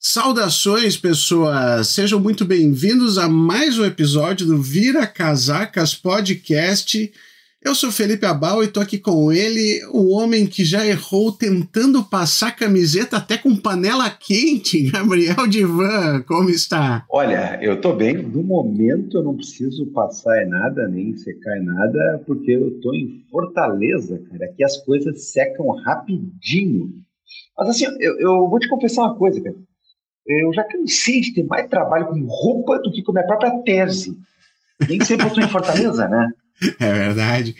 Saudações, pessoas! Sejam muito bem-vindos a mais um episódio do Vira Casacas Podcast. Eu sou Felipe Abal e tô aqui com ele, o homem que já errou tentando passar camiseta até com panela quente, Gabriel Divan. Como está? Olha, eu tô bem. No momento eu não preciso passar nada, nem secar nada, porque eu tô em Fortaleza, cara. Aqui as coisas secam rapidinho. Mas assim, eu vou te confessar uma coisa, cara. Eu já cansei de ter mais trabalho com roupa do que com minha própria tese. Nem sempre eu estou em Fortaleza, né? É verdade.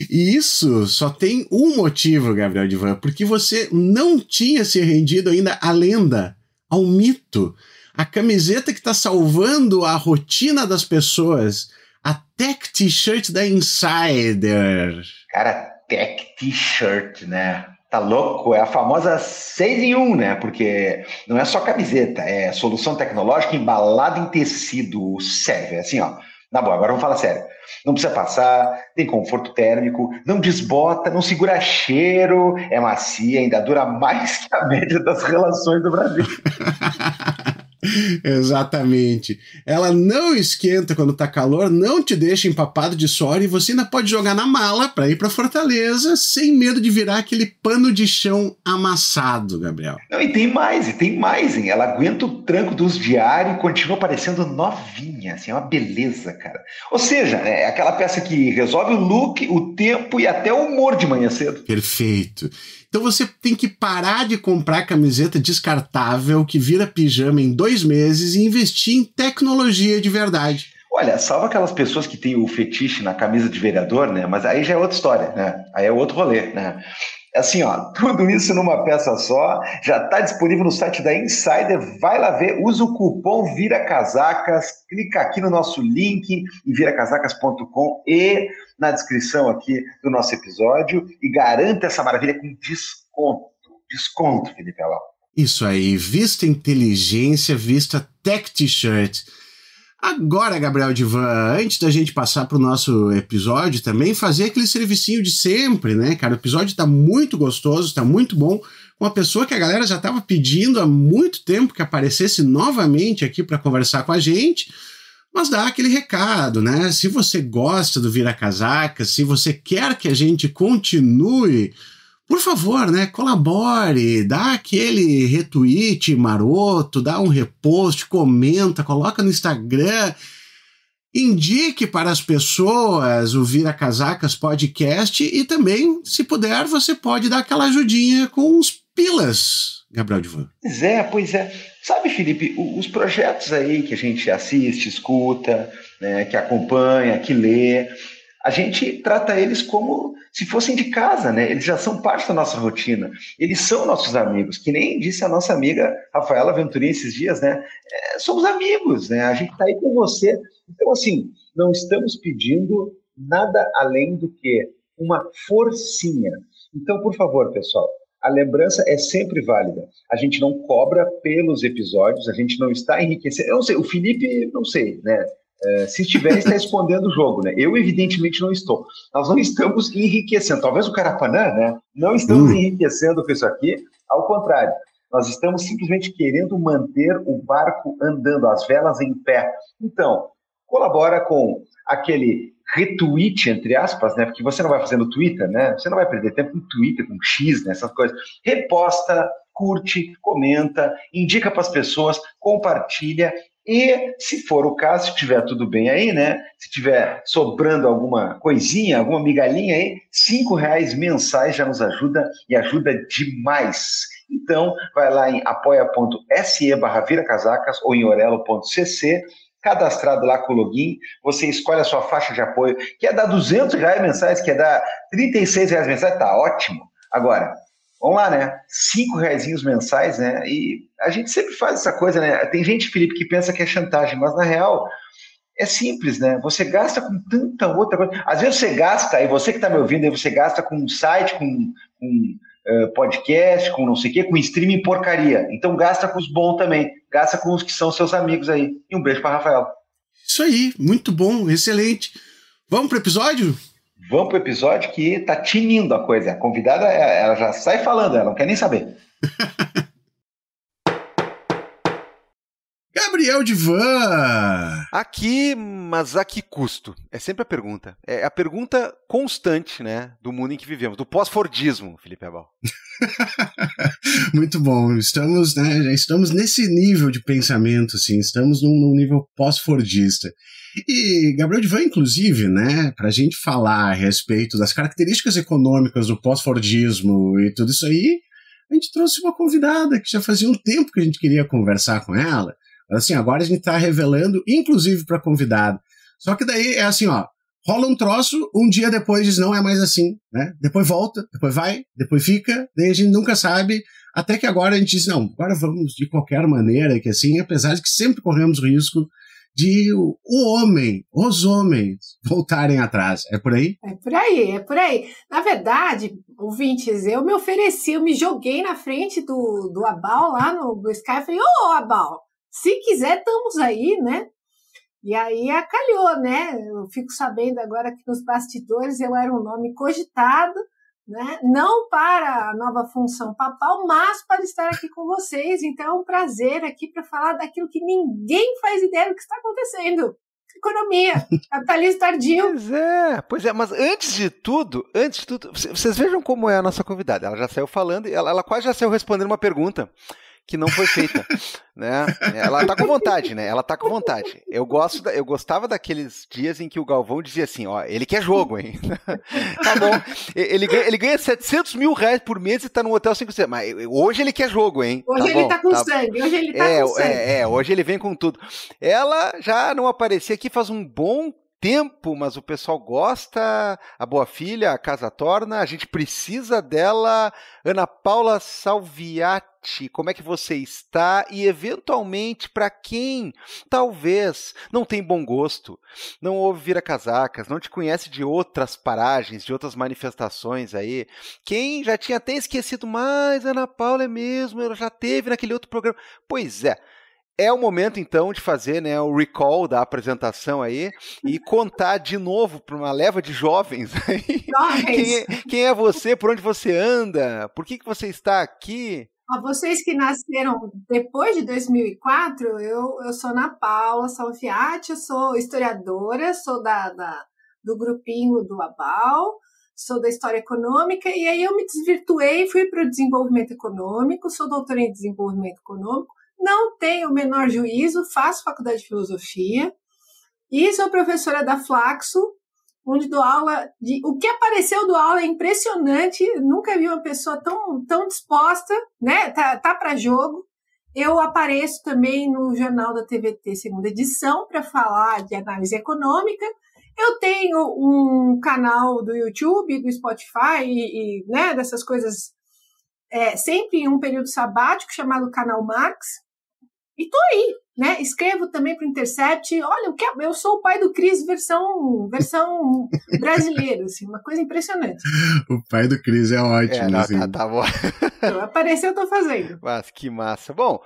E isso só tem um motivo, Gabriel Divan, porque você não tinha se rendido ainda à lenda, ao mito, a camiseta que está salvando a rotina das pessoas, a Tech T-shirt da Insider. Cara, Tech T-shirt, né? Tá louco? É a famosa 6 em 1, né? Porque não é só camiseta, é solução tecnológica embalada em tecido. Sério, é assim, ó. Na boa, agora vamos falar sério. Não precisa passar, tem conforto térmico, não desbota, não segura cheiro, é macia, ainda dura mais que a média das relações do Brasil. Exatamente. Ela não esquenta quando tá calor, não te deixa empapado de suor e você ainda pode jogar na mala para ir para Fortaleza sem medo de virar aquele pano de chão amassado, Gabriel. Não, e tem mais, hein? Ela aguenta o tranco dos diários e continua parecendo novinha, assim, é uma beleza, cara. Ou seja, é aquela peça que resolve o look, o tempo e até o humor de manhã cedo. Perfeito. Então você tem que parar de comprar camiseta descartável que vira pijama em 2 meses e investir em tecnologia de verdade. Olha, salva aquelas pessoas que têm o fetiche na camisa de vereador, né? Mas aí já é outra história, né? Aí é outro rolê, né? Assim, ó, tudo isso numa peça só, já está disponível no site da Insider, vai lá ver, usa o cupom ViraCasacas, clica aqui no nosso link em viracasacas.com e na descrição aqui do nosso episódio e garanta essa maravilha com desconto, Felipe Abal. Isso aí, vista inteligência, vista Tech T-shirt. Agora, Gabriel Divan, antes da gente passar para o nosso episódio também, fazer aquele servicinho de sempre, né, cara? O episódio tá muito gostoso, tá muito bom, com uma pessoa que a galera já tava pedindo há muito tempo que aparecesse novamente aqui para conversar com a gente, mas dá aquele recado, né? Se você gosta do Vira Casacas, se você quer que a gente continue, por favor, né, colabore, dá aquele retweet maroto, dá um repost, comenta, coloca no Instagram, indique para as pessoas o Vira Casacas Podcast e também, se puder, você pode dar aquela ajudinha com uns pilas, Gabriel Divan. Pois é. Sabe, Felipe, os projetos aí que a gente assiste, escuta, né, que acompanha, que lê, a gente trata eles como se fossem de casa, né? Eles já são parte da nossa rotina. Eles são nossos amigos, que nem disse a nossa amiga Rafaela Venturini esses dias, né? Somos amigos, né? A gente está aí com você. Então, assim, não estamos pedindo nada além do que uma forcinha. Então, por favor, pessoal, a lembrança é sempre válida. A gente não cobra pelos episódios, a gente não está enriquecendo. Eu não sei, o Felipe, não sei, né? Se estiver, está escondendo o jogo, né? Eu, evidentemente, não estou. Nós não estamos enriquecendo. Talvez o Carapanã, né? Não estamos enriquecendo com isso aqui. Ao contrário, nós estamos simplesmente querendo manter o barco andando, as velas em pé. Então, colabora com aquele retweet, entre aspas, né? Porque você não vai fazer no Twitter, né? Você não vai perder tempo com Twitter, com X, né? Essas coisas. Reposta, curte, comenta, indica para as pessoas, compartilha. E, se for o caso, se tiver tudo bem aí, né? Se tiver sobrando alguma coisinha, alguma migalhinha aí, R$5 mensais já nos ajuda e ajuda demais. Então, vai lá em apoia.se/viracasacas ou em orelo.cc, cadastrado lá com o login, você escolhe a sua faixa de apoio, quer dar R$200 mensais, quer dar R$36 mensais, tá ótimo. Agora, vamos lá, né? R$5 mensais, né? E a gente sempre faz essa coisa, né? Tem gente, Felipe, que pensa que é chantagem, mas na real é simples, né? Você gasta com tanta outra coisa. Às vezes você gasta, e você que está me ouvindo, aí você gasta com um site, com podcast, com não sei o quê, com streaming porcaria. Então gasta com os bons também. Gasta com os que são seus amigos aí. E um beijo para Rafael. Isso aí, muito bom, excelente. Vamos pro episódio? Vamos pro episódio que tá tinindo a coisa. A convidada, ela já sai falando, ela não quer nem saber. Gabriel Divan! Aqui, mas a que custo? É sempre a pergunta. É a pergunta constante, né, do mundo em que vivemos, do pós-fordismo, Felipe Abal. Muito bom. Estamos, né, já estamos nesse nível de pensamento, assim, estamos num nível pós-fordista. E Gabriel Divan, inclusive, né, para a gente falar a respeito das características econômicas do pós-fordismo e tudo isso aí, a gente trouxe uma convidada que já fazia um tempo que a gente queria conversar com ela. Assim, agora a gente tá revelando, inclusive para convidado. Só que daí é assim, ó, rola um troço, um dia depois diz, não é mais assim, né? Depois volta, depois vai, depois fica, daí a gente nunca sabe, até que agora a gente diz, não, agora vamos de qualquer maneira, que assim, apesar de que sempre corremos risco de os homens voltarem atrás. É por aí? É por aí, é por aí. Na verdade, ouvintes, eu me ofereci, eu me joguei na frente do Abal lá no Sky, falei, ô Abal, se quiser, estamos aí, né? E aí acalhou, né? Eu fico sabendo agora que nos bastidores eu era um nome cogitado, né? Não para a nova função papal, mas para estar aqui com vocês. Então é um prazer aqui para falar daquilo que ninguém faz ideia do que está acontecendo. Economia, capitalismo tardio. Pois é, mas antes de tudo, vocês vejam como é a nossa convidada. Ela já saiu falando, ela quase já saiu respondendo uma pergunta que não foi feita, né? Ela tá com vontade, né? Ela tá com vontade. Eu gostava daqueles dias em que o Galvão dizia assim, ó, ele quer jogo, hein? Tá bom. Ele ganha 700 mil reais por mês e tá num hotel 5 estrelas, mas hoje ele quer jogo, hein? Hoje ele tá com sangue, hoje ele tá com sangue. Hoje ele vem com tudo. Ela já não aparecia aqui faz um bom tempo, mas o pessoal gosta, a boa filha, a casa torna, a gente precisa dela. Ana Paula Salviati, como é que você está? E eventualmente, para quem talvez não tem bom gosto, não ouve vira-casacas, não te conhece de outras paragens, de outras manifestações aí, quem já tinha até esquecido, mas Ana Paula é mesmo, ela já teve naquele outro programa. Pois é o momento, então, de fazer, né, o recall da apresentação aí e contar de novo para uma leva de jovens aí quem é você, por onde você anda, por que você está aqui. Vocês que nasceram depois de 2004, eu sou Ana Paula Salviati, eu sou historiadora, sou do grupinho do Abal, sou da História Econômica, e aí eu me desvirtuei, fui para o desenvolvimento econômico, sou doutora em desenvolvimento econômico, não tenho o menor juízo, faço faculdade de filosofia e sou professora da Flaxo, onde dou aula o que apareceu do aula é impressionante, nunca vi uma pessoa tão disposta, né? Tá para jogo. Eu apareço também no Jornal da TVT, segunda edição, para falar de análise econômica. Eu tenho um canal do YouTube, do Spotify e né, dessas coisas, sempre em um período sabático chamado Canal Marx. E tô aí, né? Escrevo também para o Intercept. Olha, eu sou o pai do Cris versão brasileira, assim, uma coisa impressionante. O pai do Cris é ótimo. Não, assim. tá bom. Apareceu, eu tô fazendo. Mas que massa. Bom,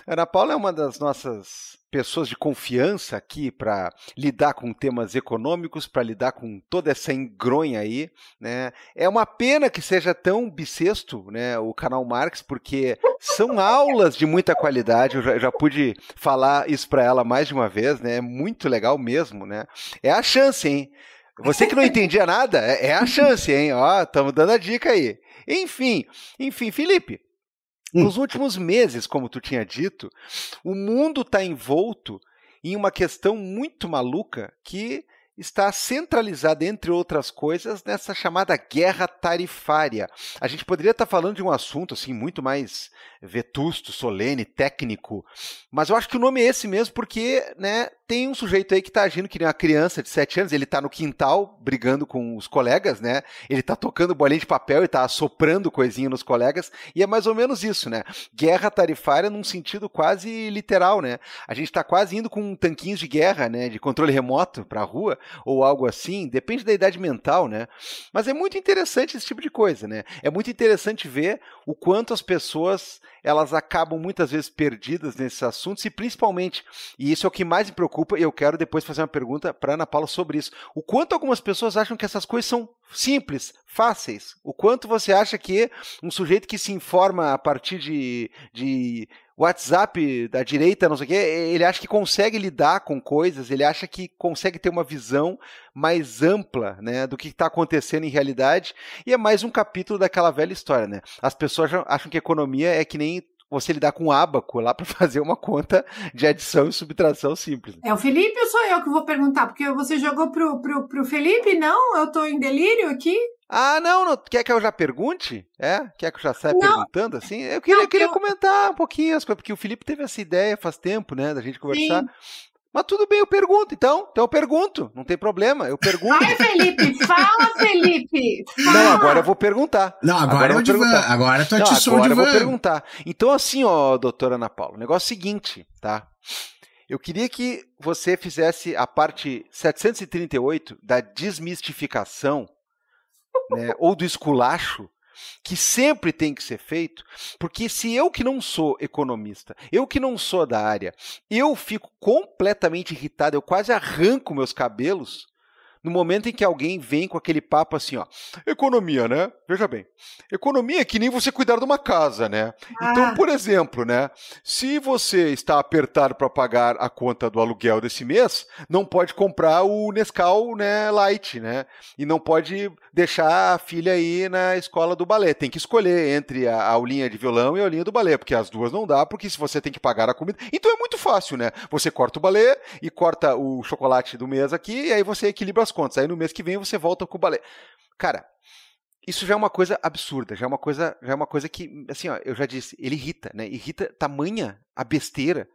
Ana Paula é uma das nossas pessoas de confiança aqui para lidar com temas econômicos, para lidar com toda essa engronha aí, né? É uma pena que seja tão bissexto, né, o canal Marx, porque são aulas de muita qualidade, eu já pude falar isso para ela mais de uma vez, né? É muito legal mesmo, né? É a chance, hein? Você que não entendia nada, é a chance, hein? Ó, estamos dando a dica aí. Enfim, Felipe, nos últimos meses, como tu tinha dito, o mundo está envolto em uma questão muito maluca que está centralizada, entre outras coisas, nessa chamada guerra tarifária. A gente poderia estar falando de um assunto assim muito mais vetusto, solene, técnico, mas eu acho que o nome é esse mesmo porque, né, tem um sujeito aí que está agindo que nem uma criança de 7 anos, ele está no quintal brigando com os colegas, né? Ele está tocando bolinha de papel e está assoprando coisinha nos colegas, e é mais ou menos isso, né? Guerra tarifária num sentido quase literal, né? A gente está quase indo com tanquinhos de guerra, né? De controle remoto para a rua, ou algo assim, depende da idade mental, né? Mas é muito interessante esse tipo de coisa, né? É muito interessante ver o quanto as pessoas elas acabam muitas vezes perdidas nesses assuntos e principalmente, e isso é o que mais me preocupa, e eu quero depois fazer uma pergunta para Ana Paula sobre isso, o quanto algumas pessoas acham que essas coisas são simples, fáceis, o quanto você acha que um sujeito que se informa a partir de WhatsApp da direita, não sei o quê, ele acha que consegue lidar com coisas, ele acha que consegue ter uma visão mais ampla, né, do que está acontecendo em realidade, e é mais um capítulo daquela velha história, né? As pessoas acham que economia é que nem você lidar com um ábaco lá para fazer uma conta de adição e subtração simples. É o Felipe ou sou eu que vou perguntar? Porque você jogou pro Felipe? Não? Eu tô em delírio aqui? Ah, não. Quer que eu já pergunte? Quer que eu já saia perguntando assim? Eu queria comentar um pouquinho as coisas, porque o Felipe teve essa ideia faz tempo, né, da gente conversar. Sim. Mas tudo bem, eu pergunto, então eu pergunto, não tem problema, eu pergunto. Vai, Felipe, fala, Felipe! Fala. Não, agora eu vou perguntar. Não, agora eu vou perguntar. Agora tô te Agora eu vou perguntar. Então assim, doutora Ana Paula, o negócio é o seguinte, tá? Eu queria que você fizesse a parte 738 da desmistificação, né, ou do esculacho, que sempre tem que ser feito, porque se eu que não sou economista, eu que não sou da área, eu fico completamente irritado, eu quase arranco meus cabelos no momento em que alguém vem com aquele papo assim, ó, economia, né? Veja bem, economia é que nem você cuidar de uma casa, né? Então, por exemplo, né, se você está apertado para pagar a conta do aluguel desse mês, não pode comprar o Nescau, né, Light, né? E não pode deixar a filha ir na escola do balé. Tem que escolher entre a aulinha de violão e a aulinha do balé, porque as duas não dá, porque se você tem que pagar a comida... Então é muito fácil, né? Você corta o balé e corta o chocolate do mês aqui, e aí você equilibra as contas. Aí no mês que vem você volta com o balé. Cara, isso já é uma coisa absurda, já é uma coisa que, assim, ó, eu já disse, ele irrita, né? Irrita tamanha a besteira,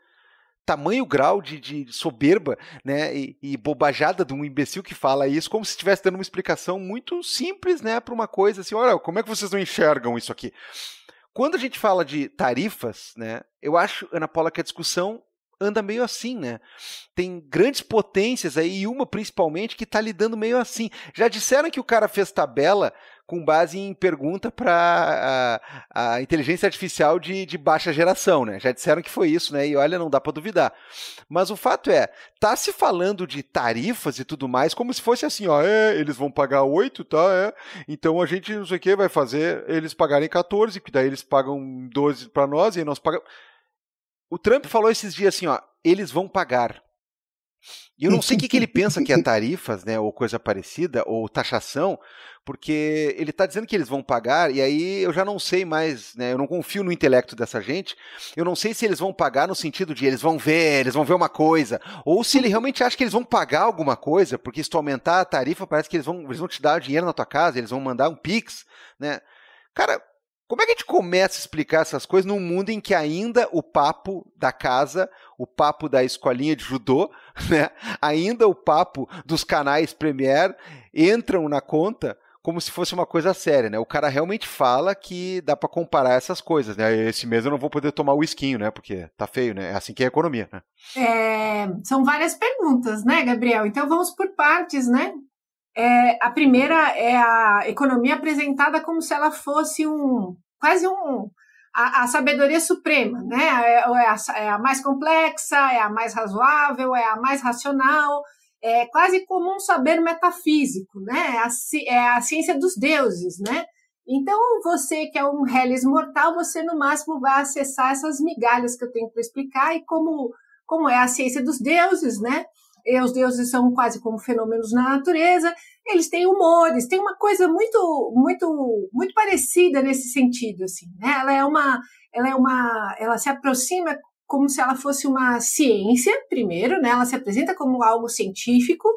tamanho grau de soberba, né, e bobajada de um imbecil que fala isso, como se estivesse dando uma explicação muito simples, né, para uma coisa assim, olha, como é que vocês não enxergam isso aqui? Quando a gente fala de tarifas, né, eu acho, Ana Paula, que a discussão anda meio assim, né? Tem grandes potências aí, e uma principalmente que está lidando meio assim. Já disseram que o cara fez tabela com base em pergunta para a inteligência artificial de baixa geração, né? Já disseram que foi isso, né? E olha, não dá para duvidar. Mas o fato é, tá se falando de tarifas e tudo mais como se fosse assim, ó, eles vão pagar 8, tá? Então a gente não sei o que vai fazer eles pagarem 14, que daí eles pagam 12 para nós e aí nós pagamos. O Trump falou esses dias assim, ó, eles vão pagar. E eu não sei o que ele pensa que é tarifas, né, ou coisa parecida, ou taxação, porque ele está dizendo que eles vão pagar, e aí eu já não sei mais, né, eu não confio no intelecto dessa gente, eu não sei se eles vão pagar no sentido de eles vão ver uma coisa, ou se ele realmente acha que eles vão pagar alguma coisa, porque se tu aumentar a tarifa, parece que eles vão te dar dinheiro na tua casa, eles vão mandar um Pix, né. Cara, como é que a gente começa a explicar essas coisas num mundo em que ainda o papo da casa, o papo da escolinha de judô, né, ainda o papo dos canais Premiere entram na conta como se fosse uma coisa séria, né? O cara realmente fala que dá para comparar essas coisas, né? Esse mês eu não vou poder tomar o whiskinho, né? Porque tá feio, né? É assim que é a economia, né? São várias perguntas, né, Gabriel? Então vamos por partes, né? A primeira é a economia apresentada como se ela fosse quase a sabedoria suprema, né? É a mais complexa, é a mais razoável, é a mais racional, é quase como um saber metafísico, né? É a ciência dos deuses, né? Então, você que é um reles mortal, você no máximo vai acessar essas migalhas que eu tenho para explicar e como é a ciência dos deuses, né? E os deuses são quase como fenômenos na natureza, eles têm humores, tem uma coisa muito, muito, muito parecida nesse sentido, assim, né? Ela se aproxima como se ela fosse uma ciência, primeiro, né? Ela se apresenta como algo científico,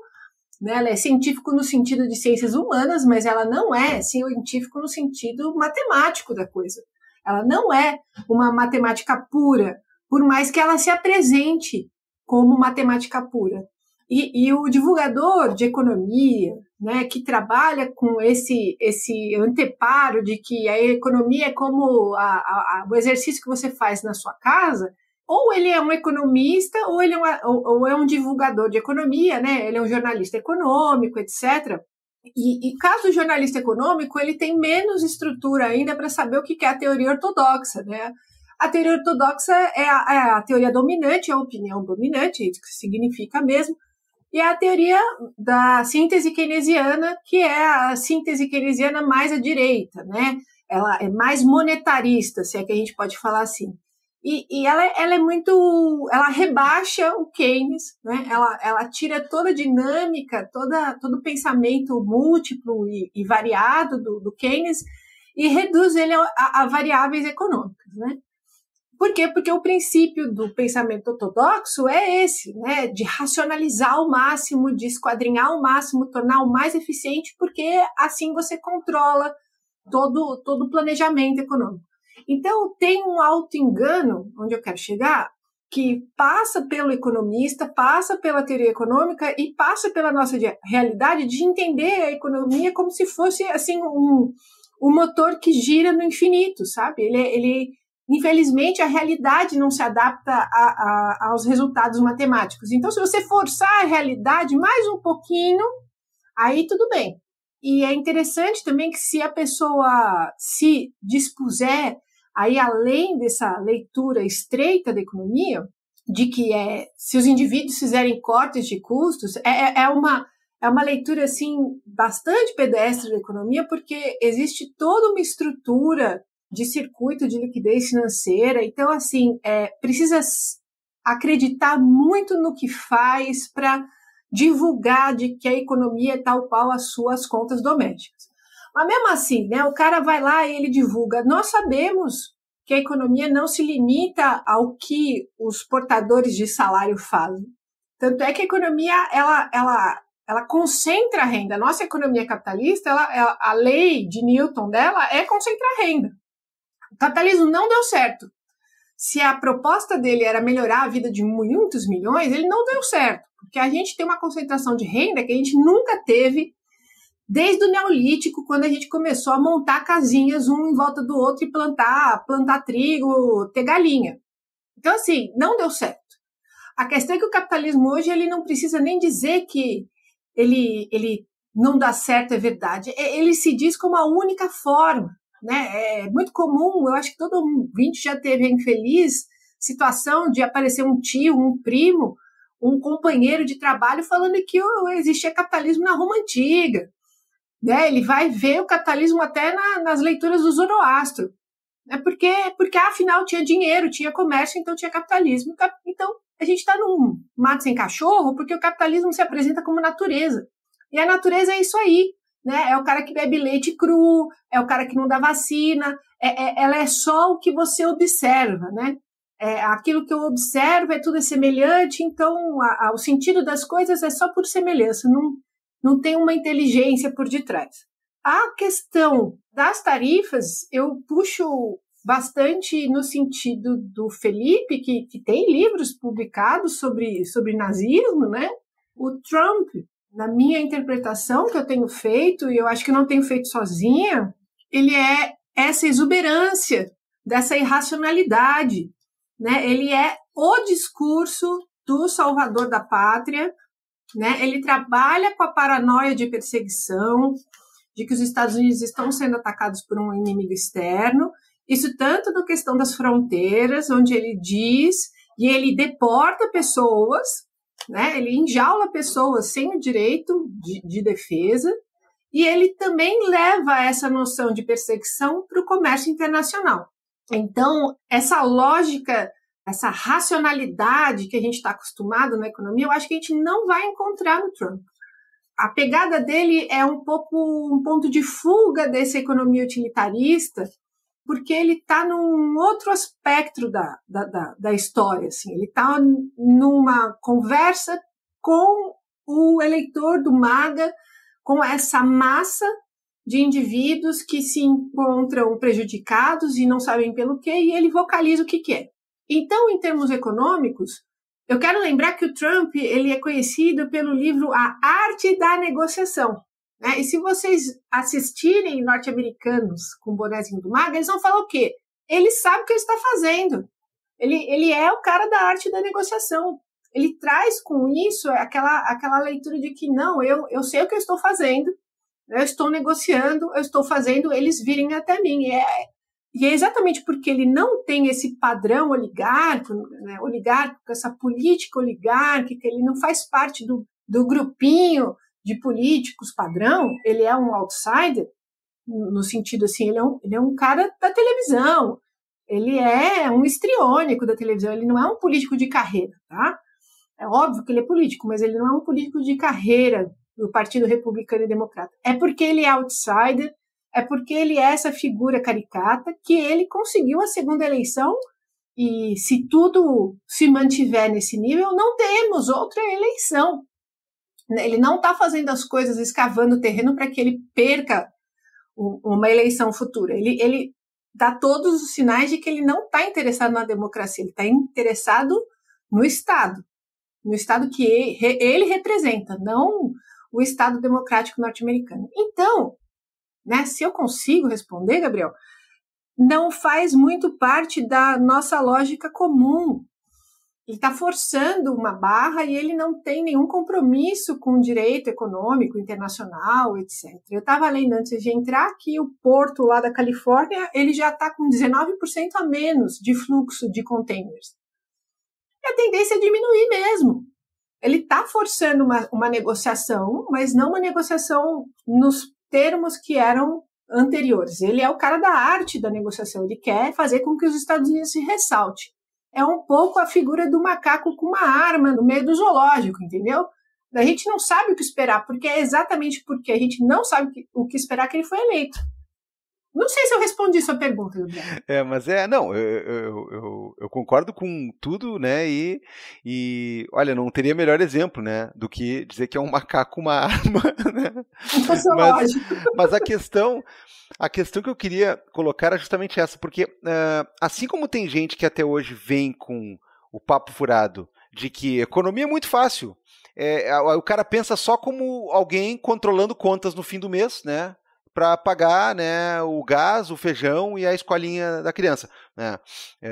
né? Ela é científico no sentido de ciências humanas, mas ela não é científico no sentido matemático da coisa. Ela não é uma matemática pura, por mais que ela se apresente como matemática pura. E o divulgador de economia, né, que trabalha com esse anteparo de que a economia é como o exercício que você faz na sua casa, ou ele é um economista, ou ele é um divulgador de economia, né? Ele é um jornalista econômico, etc. E caso jornalista econômico, ele tem menos estrutura ainda para saber o que é a teoria ortodoxa, né? A teoria ortodoxa é a teoria dominante, é a opinião dominante, isso que significa mesmo, e a teoria da síntese keynesiana, que é a síntese keynesiana mais à direita, né? Ela é mais monetarista, se é que a gente pode falar assim. E ela é muito... Ela rebaixa o Keynes, né? Ela tira toda a dinâmica, todo o pensamento múltiplo e variado do Keynes e reduz ele a variáveis econômicas, né? Por quê? Porque o princípio do pensamento ortodoxo é esse, né? De racionalizar ao máximo, de esquadrinhar ao máximo, tornar o mais eficiente, porque assim você controla todo o planejamento econômico. Então, tem um auto-engano, onde eu quero chegar, que passa pelo economista, passa pela teoria econômica e passa pela nossa realidade de entender a economia como se fosse assim um motor que gira no infinito, sabe? Ele infelizmente, a realidade não se adapta aos resultados matemáticos. Então, se você forçar a realidade mais um pouquinho, aí tudo bem. E é interessante também que se a pessoa se dispuser aí além dessa leitura estreita da economia, de que se os indivíduos fizerem cortes de custos, é uma leitura assim bastante pedestre da economia, porque existe toda uma estrutura de circuito de liquidez financeira. Então, assim, precisa acreditar muito no que faz para divulgar de que a economia é tal qual as suas contas domésticas. Mas mesmo assim, né, o cara vai lá e ele divulga. Nós sabemos que a economia não se limita ao que os portadores de salário fazem. Tanto é que a economia, ela concentra a renda. A nossa economia capitalista, a lei de Newton dela é concentrar a renda. O capitalismo não deu certo. Se a proposta dele era melhorar a vida de muitos milhões, ele não deu certo. Porque a gente tem uma concentração de renda que a gente nunca teve desde o Neolítico, quando a gente começou a montar casinhas um em volta do outro e plantar trigo, ter galinha. Então, assim, não deu certo. A questão é que o capitalismo hoje, ele não precisa nem dizer que ele não dá certo, é verdade. Ele se diz como a única forma, né? É muito comum, eu acho que todo ouvinte já teve a infeliz situação de aparecer um tio, um primo, um companheiro de trabalho falando que existia capitalismo na Roma Antiga. Né? Ele vai ver o capitalismo até nas leituras do Zoroastro. Né? Porque afinal tinha dinheiro, tinha comércio, então tinha capitalismo. Então a gente está num mato sem cachorro porque o capitalismo se apresenta como natureza. E a natureza é isso aí. Né? É o cara que bebe leite cru, é o cara que não dá vacina, ela é só o que você observa, né? Aquilo que eu observo tudo semelhante, então o sentido das coisas é só por semelhança, não tem uma inteligência por detrás. A questão das tarifas, eu puxo bastante no sentido do Felipe, que tem livros publicados sobre nazismo, né? O Trump, na minha interpretação que eu tenho feito, e eu acho que não tenho feito sozinha, ele é essa exuberância, dessa irracionalidade, né? Ele é o discurso do salvador da pátria, né? Ele trabalha com a paranoia de perseguição, de que os Estados Unidos estão sendo atacados por um inimigo externo, isso tanto na questão das fronteiras, onde ele diz, e ele deporta pessoas, né? Ele enjaula pessoas sem o direito de defesa, e ele também leva essa noção de perseguição para o comércio internacional. Então, essa lógica, essa racionalidade que a gente está acostumado na economia, eu acho que a gente não vai encontrar no Trump. A pegada dele é um pouco um ponto de fuga dessa economia utilitarista, porque ele está num outro aspecto da história. Assim. Ele está numa conversa com o eleitor do MAGA, com essa massa de indivíduos que se encontram prejudicados e não sabem pelo quê, e ele vocaliza o que é. Então, em termos econômicos, eu quero lembrar que o Trump ele é conhecido pelo livro A Arte da Negociação. Né? E se vocês assistirem norte-americanos com o bonezinho do MAGA, eles vão falar o quê? Ele sabe o que ele está fazendo. Ele é o cara da arte da negociação. Ele traz com isso aquela leitura de que não, eu sei o que eu estou fazendo, eu estou negociando, eu estou fazendo eles virem até mim. E é exatamente porque ele não tem esse padrão oligárquico, né, essa política oligárquica, ele não faz parte do grupinho de políticos padrão, ele é um outsider, no sentido assim, ele é um cara da televisão, Ele é um histriônico da televisão, ele não é um político de carreira, tá? É óbvio que ele é político, mas ele não é um político de carreira do Partido Republicano e Democrata. É porque ele é outsider, é porque ele é essa figura caricata que ele conseguiu a segunda eleição e se tudo se mantiver nesse nível, não temos outra eleição. Ele não está fazendo as coisas escavando o terreno para que ele perca uma eleição futura. Ele dá todos os sinais de que ele não está interessado na democracia, ele está interessado no Estado que ele representa, não o Estado democrático norte-americano. Então, né, se eu consigo responder, Gabriel, não faz muito parte da nossa lógica comum. Ele está forçando uma barra e ele não tem nenhum compromisso com o direito econômico, internacional, etc. Eu estava lendo antes de entrar que o porto lá da Califórnia ele já está com 19% a menos de fluxo de containers. E a tendência é diminuir mesmo. Ele está forçando uma negociação, mas não uma negociação nos termos que eram anteriores. Ele é o cara da arte da negociação, ele quer fazer com que os Estados Unidos se ressalte. É um pouco a figura do macaco com uma arma no meio do zoológico, entendeu? A gente não sabe o que esperar, porque é exatamente porque a gente não sabe o que esperar que ele foi eleito. Não sei se eu respondi sua pergunta, Gabriel. Mas não, eu concordo com tudo, né, e olha, não teria melhor exemplo, né, do que dizer que é um macaco com uma arma, né? Mas a questão que eu queria colocar era justamente essa, porque assim como tem gente que até hoje vem com o papo furado de que economia é muito fácil, o cara pensa só como alguém controlando contas no fim do mês, né, para pagar, né, o gás, o feijão e a escolinha da criança, né?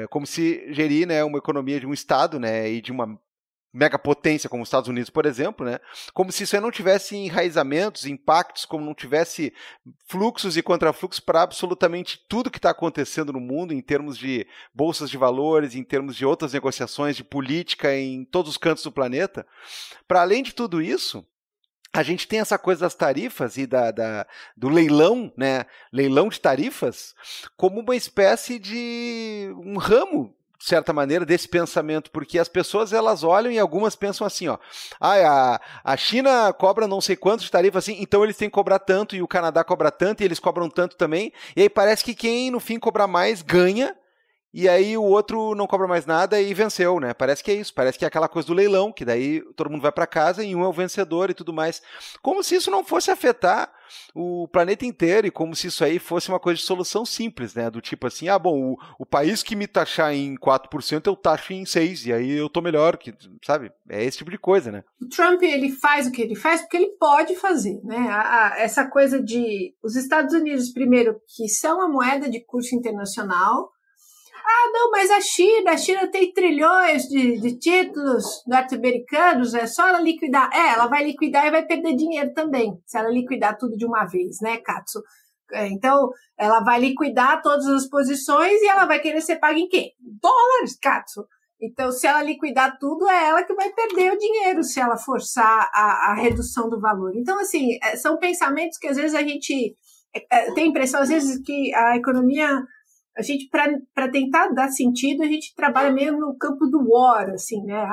Como se gerir, né, uma economia de um estado, né, e de uma megapotência como os Estados Unidos, por exemplo, né, como se isso aí não tivesse enraizamentos, impactos, como não tivesse fluxos e contrafluxos para absolutamente tudo que está acontecendo no mundo em termos de bolsas de valores, em termos de outras negociações, de política em todos os cantos do planeta. Para além de tudo isso, a gente tem essa coisa das tarifas e do leilão, né? Leilão de tarifas, como uma espécie de um ramo, de certa maneira, desse pensamento, porque as pessoas elas olham e algumas pensam assim, ó, a China cobra não sei quantos de tarifa assim, então eles têm que cobrar tanto e o Canadá cobra tanto e eles cobram tanto também, e aí parece que quem no fim cobrar mais ganha. E aí o outro não cobra mais nada e venceu, né? Parece que é isso, parece que é aquela coisa do leilão, que daí todo mundo vai para casa e um é o vencedor e tudo mais. Como se isso não fosse afetar o planeta inteiro e como se isso aí fosse uma coisa de solução simples, né? Do tipo assim, bom, o país que me taxar em 4%, eu taxo em 6%, e aí eu tô melhor, sabe? É esse tipo de coisa, né? O Trump, ele faz o que ele faz porque ele pode fazer, né? Essa coisa de os Estados Unidos, primeiro, que são a moeda de curso internacional. Não, mas a China tem trilhões de títulos norte-americanos, é só ela liquidar. Ela vai liquidar e vai perder dinheiro também, se ela liquidar tudo de uma vez, né, Katsu? Então, ela vai liquidar todas as posições e ela vai querer ser paga em quê? Dólares, Katsu. Então, se ela liquidar tudo, é ela que vai perder o dinheiro se ela forçar a redução do valor. Então, assim, são pensamentos que às vezes a gente tem a impressão, às vezes, que a economia... A gente, para tentar dar sentido, a gente trabalha meio no campo do war, assim, né?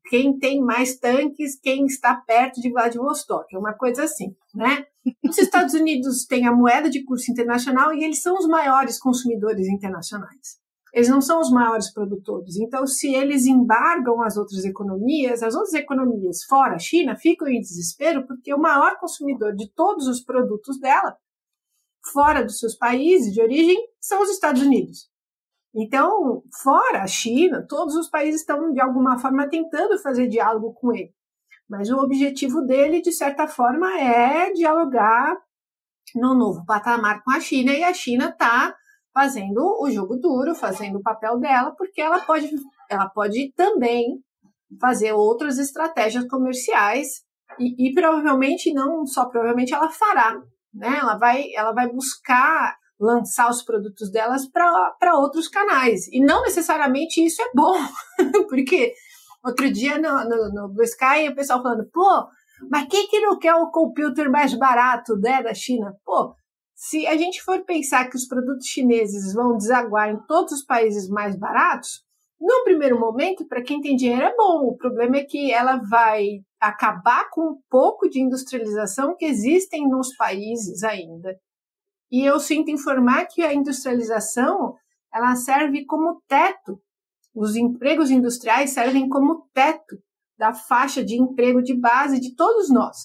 Quem tem mais tanques, quem está perto de Vladivostok, é uma coisa assim, né? Os Estados Unidos têm a moeda de curso internacional e eles são os maiores consumidores internacionais. Eles não são os maiores produtores. Então, se eles embargam as outras economias fora a China ficam em desespero porque o maior consumidor de todos os produtos dela fora dos seus países de origem, são os Estados Unidos. Então, fora a China, todos os países estão, de alguma forma, tentando fazer diálogo com ele. Mas o objetivo dele, de certa forma, é dialogar no novo patamar com a China, e a China está fazendo o jogo duro, fazendo o papel dela, porque ela pode também fazer outras estratégias comerciais e provavelmente, não só provavelmente, ela fará. Né? Ela vai buscar lançar os produtos delas para outros canais. E não necessariamente isso é bom, porque outro dia no Blue Sky o pessoal falando, mas quem que não quer o computer mais barato, né, da China? Se a gente for pensar que os produtos chineses vão desaguar em todos os países mais baratos, no primeiro momento, para quem tem dinheiro é bom. O problema é que ela vai acabar com um pouco de industrialização que existem nos países ainda. E eu sinto informar que a industrialização, ela serve como teto. Os empregos industriais servem como teto da faixa de emprego de base de todos nós.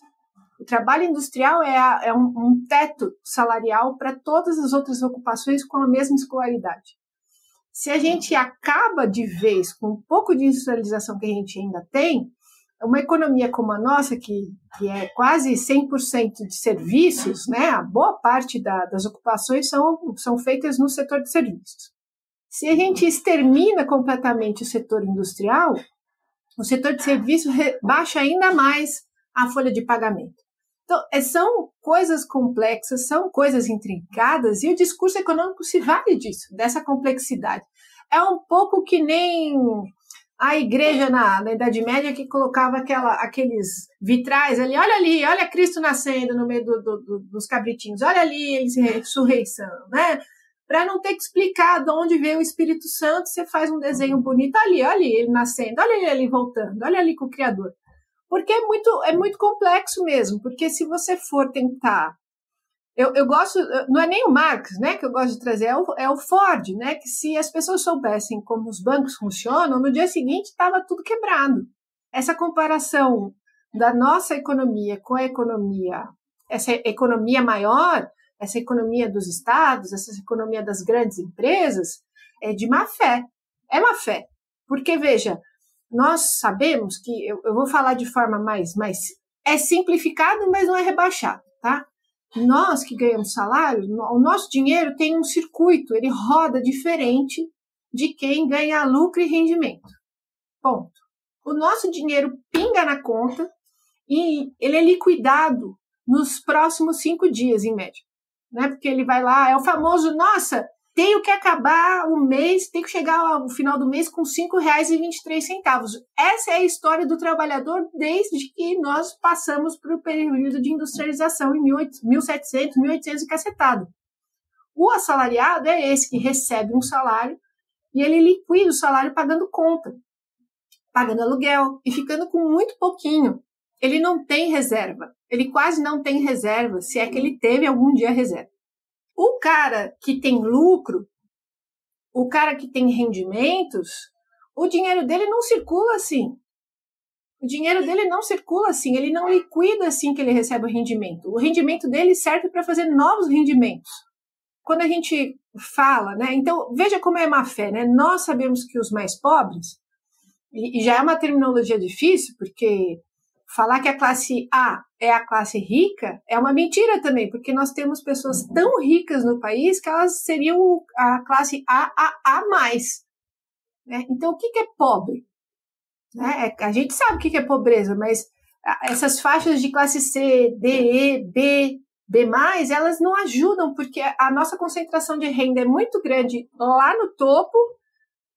O trabalho industrial é um teto salarial para todas as outras ocupações com a mesma escolaridade. Se a gente acaba de vez com um pouco de industrialização que a gente ainda tem, uma economia como a nossa, que é quase 100% de serviços, né, a boa parte das ocupações são feitas no setor de serviços. Se a gente extermina completamente o setor industrial, o setor de serviços baixa ainda mais a folha de pagamento. Então, são coisas complexas, são coisas intrincadas, e o discurso econômico se vale disso, dessa complexidade. É um pouco que nem a igreja na Idade Média que colocava aqueles vitrais ali, olha Cristo nascendo no meio dos cabritinhos, olha ali a ressurreição, né? Para não ter que explicar de onde veio o Espírito Santo, você faz um desenho bonito, olha ali ele nascendo, olha ele voltando, olha ali com o Criador. Porque é muito complexo mesmo, porque se você for tentar... Eu gosto, não é nem o Marx, né, que eu gosto de trazer, é o Ford, né, que se as pessoas soubessem como os bancos funcionam, no dia seguinte estava tudo quebrado. Essa comparação da nossa economia com a economia, essa economia maior, essa economia dos estados, essa economia das grandes empresas, é de má fé. É má fé. Porque, veja, nós sabemos que, eu vou falar de forma mais é simplificado, mas não é rebaixado, tá? Nós que ganhamos salário, o nosso dinheiro tem um circuito, ele roda diferente de quem ganha lucro e rendimento. Ponto. O nosso dinheiro pinga na conta e ele é liquidado nos próximos 5 dias, em média. Né? Porque ele vai lá, é o famoso, nossa, tenho que acabar o mês, tenho que chegar ao final do mês com R$ 5,23. Essa é a história do trabalhador desde que nós passamos para o período de industrialização em 1700, 1800 e cacetado. O assalariado é esse que recebe um salário e ele liquida o salário pagando conta, pagando aluguel e ficando com muito pouquinho. Ele não tem reserva, ele quase não tem reserva, se é que ele teve algum dia reserva. O cara que tem lucro, o cara que tem rendimentos, o dinheiro dele não circula assim. O dinheiro dele não circula assim, ele não liquida assim que ele recebe o rendimento. O rendimento dele serve para fazer novos rendimentos. Quando a gente fala, né? Então, veja como é má fé, né? Nós sabemos que os mais pobres, e já é uma terminologia difícil, porque falar que a classe A é a classe rica é uma mentira também, porque nós temos pessoas tão ricas no país que elas seriam a classe A+. Né? Então, o que é pobre? Né? A gente sabe o que é pobreza, mas essas faixas de classe C, D, E, B, B+, elas não ajudam, porque a nossa concentração de renda é muito grande lá no topo,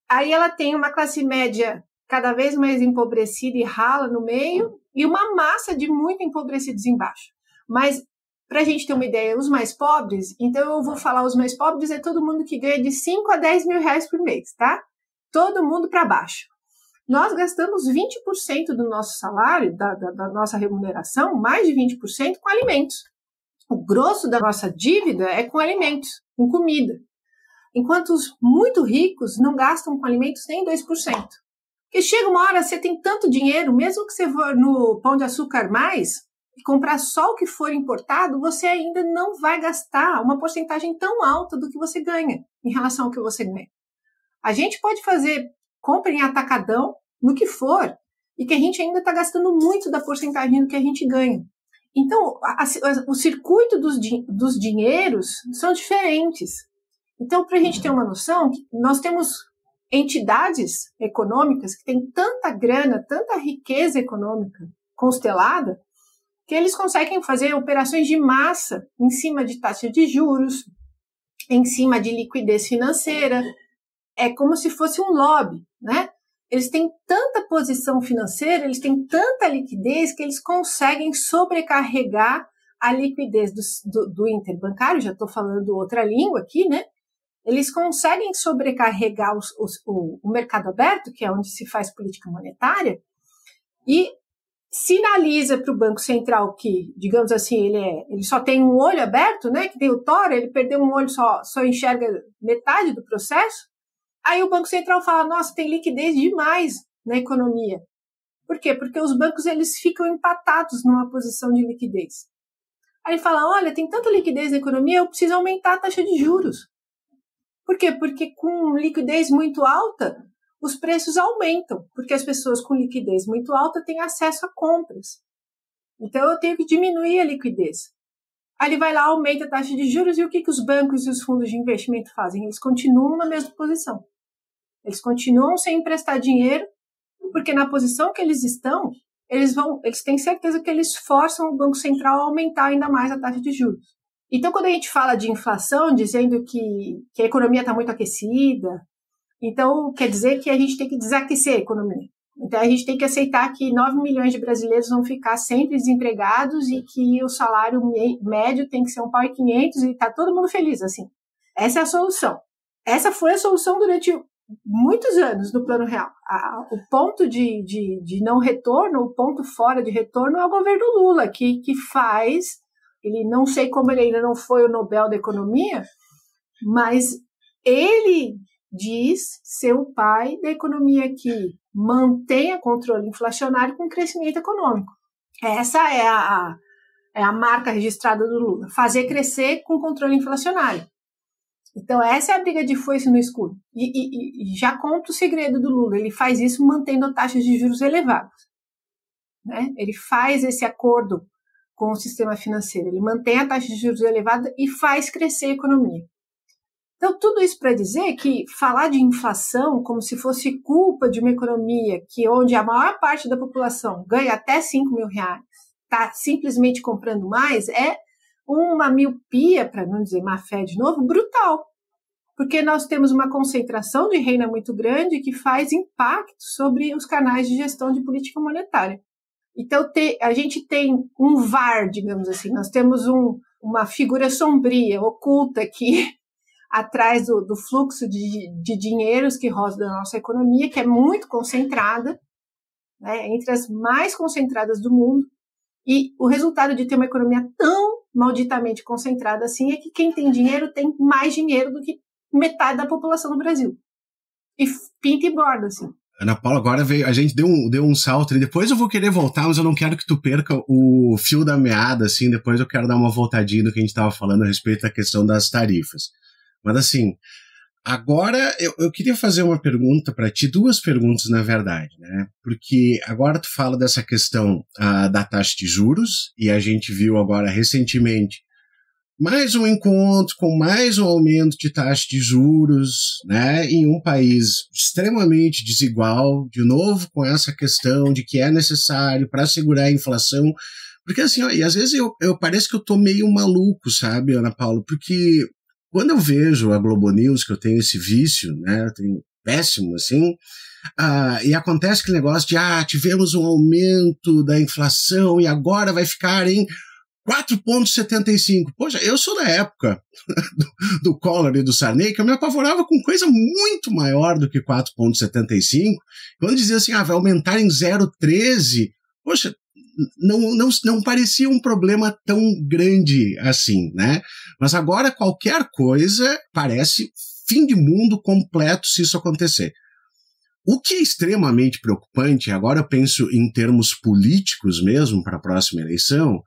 aí ela tem uma classe média cada vez mais empobrecida e rala no meio, e uma massa de muito empobrecidos embaixo. Mas, para a gente ter uma ideia, os mais pobres, então eu vou falar os mais pobres, é todo mundo que ganha de 5 a 10 mil reais por mês, tá? Todo mundo para baixo. Nós gastamos 20% do nosso salário, da nossa remuneração, mais de 20%, com alimentos. O grosso da nossa dívida é com alimentos, com comida. Enquanto os muito ricos não gastam com alimentos nem 2%. Porque chega uma hora, você tem tanto dinheiro, mesmo que você for no Pão de Açúcar mais e comprar só o que for importado, você ainda não vai gastar uma porcentagem tão alta do que você ganha em relação ao que você ganha. A gente pode fazer compra em atacadão, no que for, e que a gente ainda está gastando muito da porcentagem do que a gente ganha. Então, o circuito dos dinheiros são diferentes. Então, para a gente ter uma noção, nós temos entidades econômicas que têm tanta grana, tanta riqueza econômica constelada, que eles conseguem fazer operações de massa em cima de taxa de juros, em cima de liquidez financeira. É como se fosse um lobby, né? Eles têm tanta posição financeira, eles têm tanta liquidez que eles conseguem sobrecarregar a liquidez do interbancário, já estou falando outra língua aqui, né? Eles conseguem sobrecarregar o mercado aberto, que é onde se faz política monetária, e sinaliza para o Banco Central que, digamos assim, ele só tem um olho aberto, né? Que tem o tora, ele perdeu um olho, só enxerga metade do processo. Aí o Banco Central fala, nossa, tem liquidez demais na economia. Por quê? Porque os bancos eles ficam empatados numa posição de liquidez. Aí ele fala, olha, tem tanta liquidez na economia, eu preciso aumentar a taxa de juros. Por quê? Porque com liquidez muito alta, os preços aumentam, porque as pessoas com liquidez muito alta têm acesso a compras. Então, eu tenho que diminuir a liquidez. Aí ele vai lá, aumenta a taxa de juros, e o que os bancos e os fundos de investimento fazem? Eles continuam na mesma posição. Eles continuam sem emprestar dinheiro, porque na posição que eles estão, eles têm certeza que eles forçam o Banco Central a aumentar ainda mais a taxa de juros. Então, quando a gente fala de inflação, dizendo que a economia está muito aquecida, então quer dizer que a gente tem que desaquecer a economia. Então, a gente tem que aceitar que 9 milhões de brasileiros vão ficar sempre desempregados e que o salário médio tem que ser R$1.500 e está todo mundo feliz, assim. Essa é a solução. Essa foi a solução durante muitos anos no Plano Real. O ponto de não retorno, o ponto fora de retorno é o governo Lula, que faz, ele não sei como ele ainda não foi o Nobel da Economia, mas ele diz ser o pai da economia que mantenha controle inflacionário com crescimento econômico. Essa é a marca registrada do Lula, fazer crescer com controle inflacionário. Então, essa é a briga de foice no escuro. E já conta o segredo do Lula, ele faz isso mantendo taxas de juros elevadas. Né? Ele faz esse acordo com o sistema financeiro, ele mantém a taxa de juros elevada e faz crescer a economia. Então, tudo isso para dizer que falar de inflação como se fosse culpa de uma economia onde a maior parte da população ganha até R$5.000, está simplesmente comprando mais, é uma miopia, para não dizer má fé de novo, brutal. Porque nós temos uma concentração de renda muito grande que faz impacto sobre os canais de gestão de política monetária. Então, a gente tem um VAR, digamos assim, nós temos uma figura sombria, oculta aqui, atrás do fluxo de dinheiros que roda da nossa economia, que é muito concentrada, né, entre as mais concentradas do mundo, e o resultado de ter uma economia tão malditamente concentrada assim é que quem tem dinheiro tem mais dinheiro do que metade da população do Brasil. E pinta e borda, assim. Ana Paula, agora a gente deu um salto e depois eu vou querer voltar, mas eu não quero que tu perca o fio da meada, assim, depois eu quero dar uma voltadinha no que a gente estava falando a respeito da questão das tarifas. Mas assim, agora eu queria fazer uma pergunta para ti, duas perguntas na verdade, né? Porque agora tu fala dessa questão da taxa de juros, e a gente viu agora recentemente mais um encontro com mais um aumento de taxa de juros, né? Em um país extremamente desigual, de novo com essa questão de que é necessário para segurar a inflação. Porque assim, ó, e às vezes eu parece que eu tô meio maluco, sabe, Ana Paula? Porque quando eu vejo a Globo News, que eu tenho esse vício, né, eu tenho péssimo, assim, e acontece aquele negócio de, tivemos um aumento da inflação e agora vai ficar em 4,75. Poxa, eu sou da época do Collor e do Sarney, que eu me apavorava com coisa muito maior do que 4,75. Quando dizia assim, vai aumentar em 0,13, poxa, não parecia um problema tão grande assim, né? Mas agora qualquer coisa parece fim de mundo completo se isso acontecer. O que é extremamente preocupante, agora eu penso em termos políticos mesmo para a próxima eleição,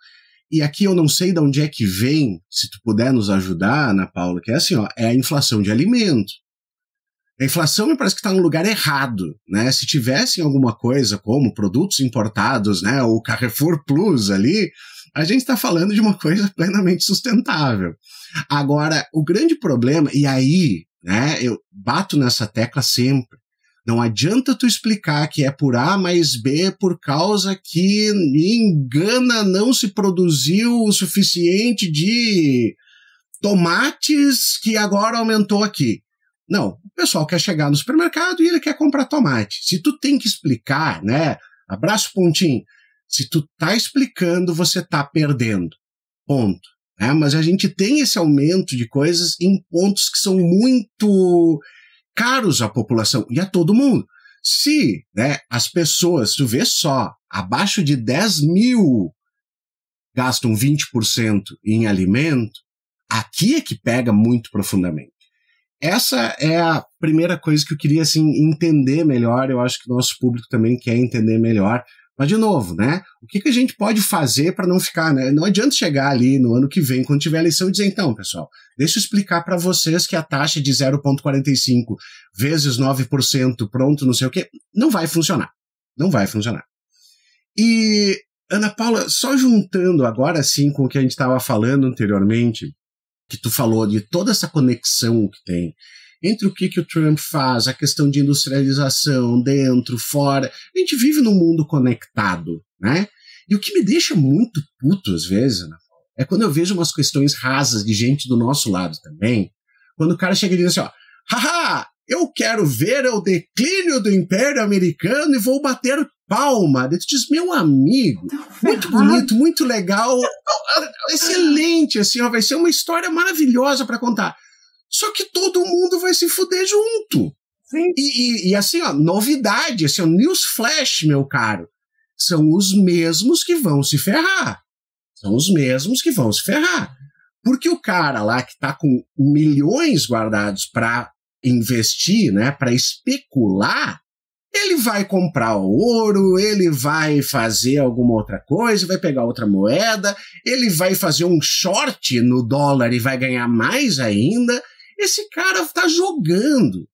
e aqui eu não sei de onde é que vem, se tu puder nos ajudar, Ana Paula, que é assim, é a inflação de alimento. A inflação me parece que está no lugar errado, né? Se tivessem alguma coisa como produtos importados, né, o Carrefour Plus ali, a gente está falando de uma coisa plenamente sustentável. Agora, o grande problema, e aí, né, eu bato nessa tecla sempre, não adianta tu explicar que é por A mais B por causa que, em Gana, não se produziu o suficiente de tomates que agora aumentou aqui. Não, o pessoal quer chegar no supermercado e ele quer comprar tomate. Se tu tem que explicar, né, abraço pontinho, se tu tá explicando, você tá perdendo. ponto. Né? Mas a gente tem esse aumento de coisas em pontos que são muito caros à população e a todo mundo. Se, né, as pessoas, tu vê só, abaixo de 10 mil gastam 20% em alimento, aqui é que pega muito profundamente. Essa é a primeira coisa que eu queria, assim, entender melhor. Eu acho que o nosso público também quer entender melhor. Mas, de novo, né? O que a gente pode fazer para não ficar, né? Não adianta chegar ali no ano que vem, quando tiver eleição, e dizer, então, pessoal, deixa eu explicar para vocês que a taxa de 0,45 vezes 9%, pronto, não sei o quê, não vai funcionar. Não vai funcionar. E, Ana Paula, só juntando agora sim com o que a gente estava falando anteriormente, que tu falou de toda essa conexão que tem entre o que o Trump faz, a questão de industrialização, dentro, fora. A gente vive num mundo conectado, né? E o que me deixa muito puto, às vezes, Ana Paula, é quando eu vejo umas questões rasas de gente do nosso lado também, quando o cara chega e diz assim, ó, haha, eu quero ver o declínio do Império Americano e vou bater palma. Daí tu diz, meu amigo, muito bonito, muito legal, excelente, assim, ó, vai ser uma história maravilhosa para contar. Só que todo mundo vai se fuder junto. Sim. E assim, ó, novidade, assim, ó, newsflash, meu caro, são os mesmos que vão se ferrar. São os mesmos que vão se ferrar. Porque o cara lá que tá com milhões guardados para investir, né, para especular, ele vai comprar ouro, ele vai fazer alguma outra coisa, vai pegar outra moeda, ele vai fazer um short no dólar e vai ganhar mais ainda. Esse cara tá jogando,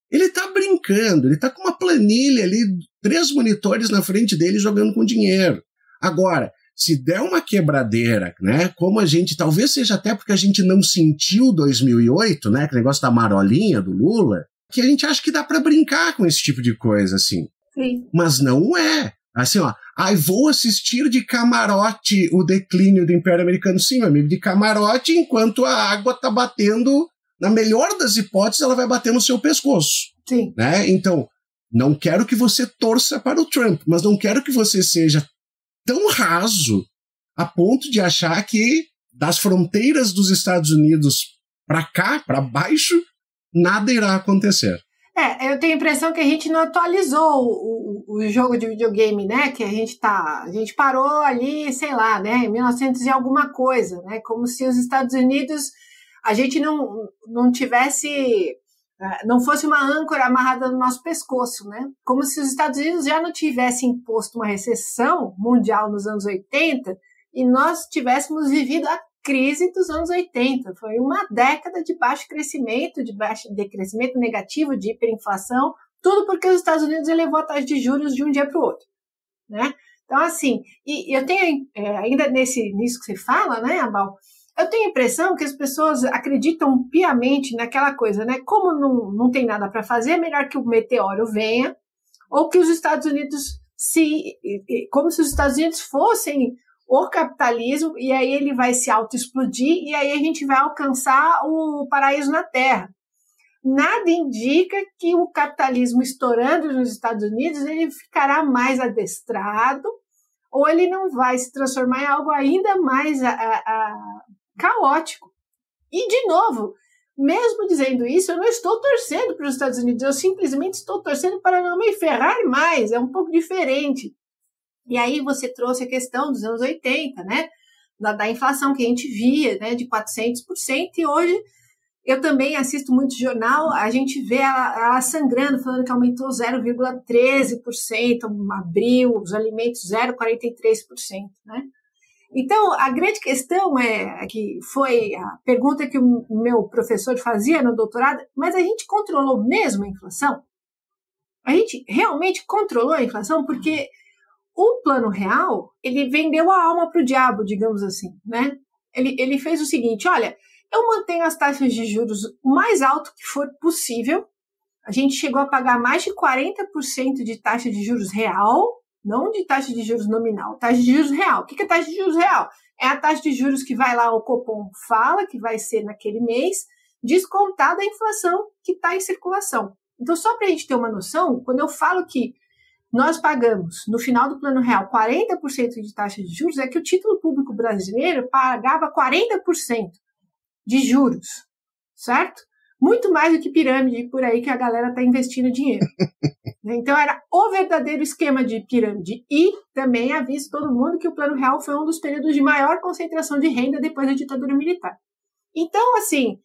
ele tá brincando, ele tá com uma planilha ali, 3 monitores na frente dele jogando com dinheiro. Agora, se der uma quebradeira, né, como a gente, talvez seja até porque a gente não sentiu 2008, né, aquele negócio da marolinha do Lula, que a gente acha que dá pra brincar com esse tipo de coisa, assim. Sim. Mas não é. Assim, ó, vou assistir de camarote o declínio do Império Americano. Sim, meu amigo, de camarote, enquanto a água tá batendo, na melhor das hipóteses, ela vai bater no seu pescoço. Sim. Né? Então, não quero que você torça para o Trump, mas não quero que você seja tão raso a ponto de achar que das fronteiras dos Estados Unidos para cá, para baixo, nada irá acontecer. Eu tenho a impressão que a gente não atualizou o jogo de videogame, né? Que a gente parou ali, sei lá, né? Em 1900 e alguma coisa, né? Como se os Estados Unidos, a gente não tivesse, não fosse uma âncora amarrada no nosso pescoço, né? Como se os Estados Unidos já não tivessem imposto uma recessão mundial nos anos 80 e nós tivéssemos vivido a crise dos anos 80. Foi uma década de baixo crescimento, de crescimento negativo, de hiperinflação, tudo porque os Estados Unidos elevou a taxa de juros de um dia para o outro, né? Então, assim, e eu tenho, ainda nisso que você fala, né, Abal, eu tenho a impressão que as pessoas acreditam piamente naquela coisa, né? Como não tem nada para fazer, é melhor que o meteoro venha, ou que os Estados Unidos como se os Estados Unidos fossem o capitalismo, e aí ele vai se autoexplodir, e aí a gente vai alcançar o paraíso na Terra. Nada indica que o capitalismo estourando nos Estados Unidos, ele ficará mais adestrado, ou ele não vai se transformar em algo ainda mais caótico. E, de novo, mesmo dizendo isso, eu não estou torcendo para os Estados Unidos, eu simplesmente estou torcendo para não me ferrar mais, é um pouco diferente. E aí você trouxe a questão dos anos 80, né, da inflação que a gente via, né, de 400%, e hoje eu também assisto muito jornal, a gente vê ela sangrando, falando que aumentou 0,13%, abril, os alimentos 0,43%, né. Então, a grande questão que foi a pergunta que o meu professor fazia no doutorado, mas a gente controlou mesmo a inflação? A gente realmente controlou a inflação? Porque o Plano Real, ele vendeu a alma para o diabo, digamos assim, né? Ele fez o seguinte, olha, eu mantenho as taxas de juros o mais alto que for possível, a gente chegou a pagar mais de 40% de taxa de juros real, não de taxa de juros nominal, taxa de juros real. O que é taxa de juros real? É a taxa de juros que vai lá, o Copom fala que vai ser naquele mês, descontada a inflação que está em circulação. Então, só para a gente ter uma noção, quando eu falo que nós pagamos, no final do Plano Real, 40% de taxa de juros, é que o título público brasileiro pagava 40% de juros, certo? Muito mais do que pirâmide por aí que a galera está investindo dinheiro. Então, era o verdadeiro esquema de pirâmide. E também avisa todo mundo que o Plano Real foi um dos períodos de maior concentração de renda depois da ditadura militar. Então, assim,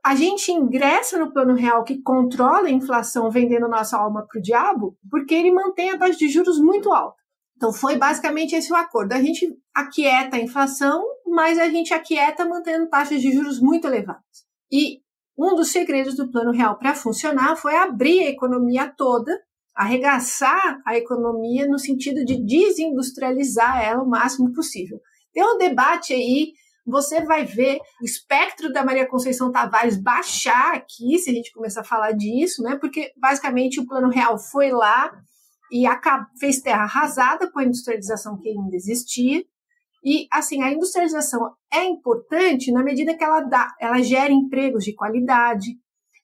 a gente ingressa no Plano Real que controla a inflação vendendo nossa alma para o diabo, porque ele mantém a taxa de juros muito alta. Então, foi basicamente esse o acordo. A gente aquieta a inflação, mas a gente aquieta mantendo taxas de juros muito elevadas. E um dos segredos do Plano Real para funcionar foi abrir a economia toda, arregaçar a economia no sentido de desindustrializar ela o máximo possível. Tem um debate aí, você vai ver o espectro da Maria Conceição Tavares baixar aqui, se a gente começar a falar disso, né? Porque basicamente o Plano Real foi lá e fez terra arrasada com a industrialização que ainda existia. E, assim, a industrialização é importante na medida que ela gera empregos de qualidade,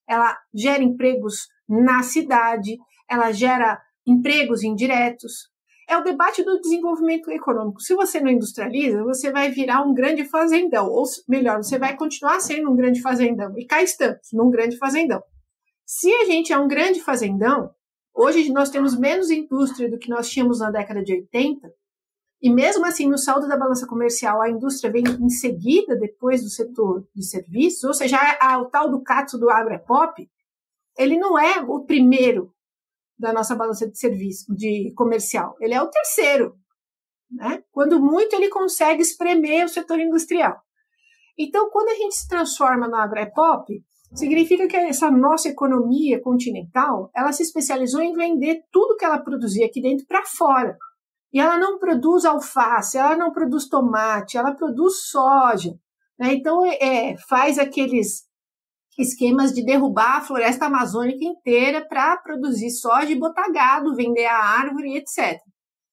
ela gera empregos na cidade, ela gera empregos indiretos. É o debate do desenvolvimento econômico. Se você não industrializa, você vai virar um grande fazendão, ou melhor, você vai continuar sendo um grande fazendão. E cá estamos, num grande fazendão. Se a gente é um grande fazendão, hoje nós temos menos indústria do que nós tínhamos na década de 80, e mesmo assim, no saldo da balança comercial, a indústria vem em seguida, depois do setor de serviços, ou seja, o tal do Katsu do agro é pop, ele não é o primeiro da nossa balança de serviço, de comercial, ele é o terceiro, né? Quando muito, ele consegue espremer o setor industrial. Então, quando a gente se transforma no agro é pop, significa que essa nossa economia continental, ela se especializou em vender tudo que ela produzia aqui dentro para fora. E ela não produz alface, ela não produz tomate, ela produz soja, né? Então, faz aqueles esquemas de derrubar a floresta amazônica inteira para produzir soja e botar gado, vender a árvore, etc.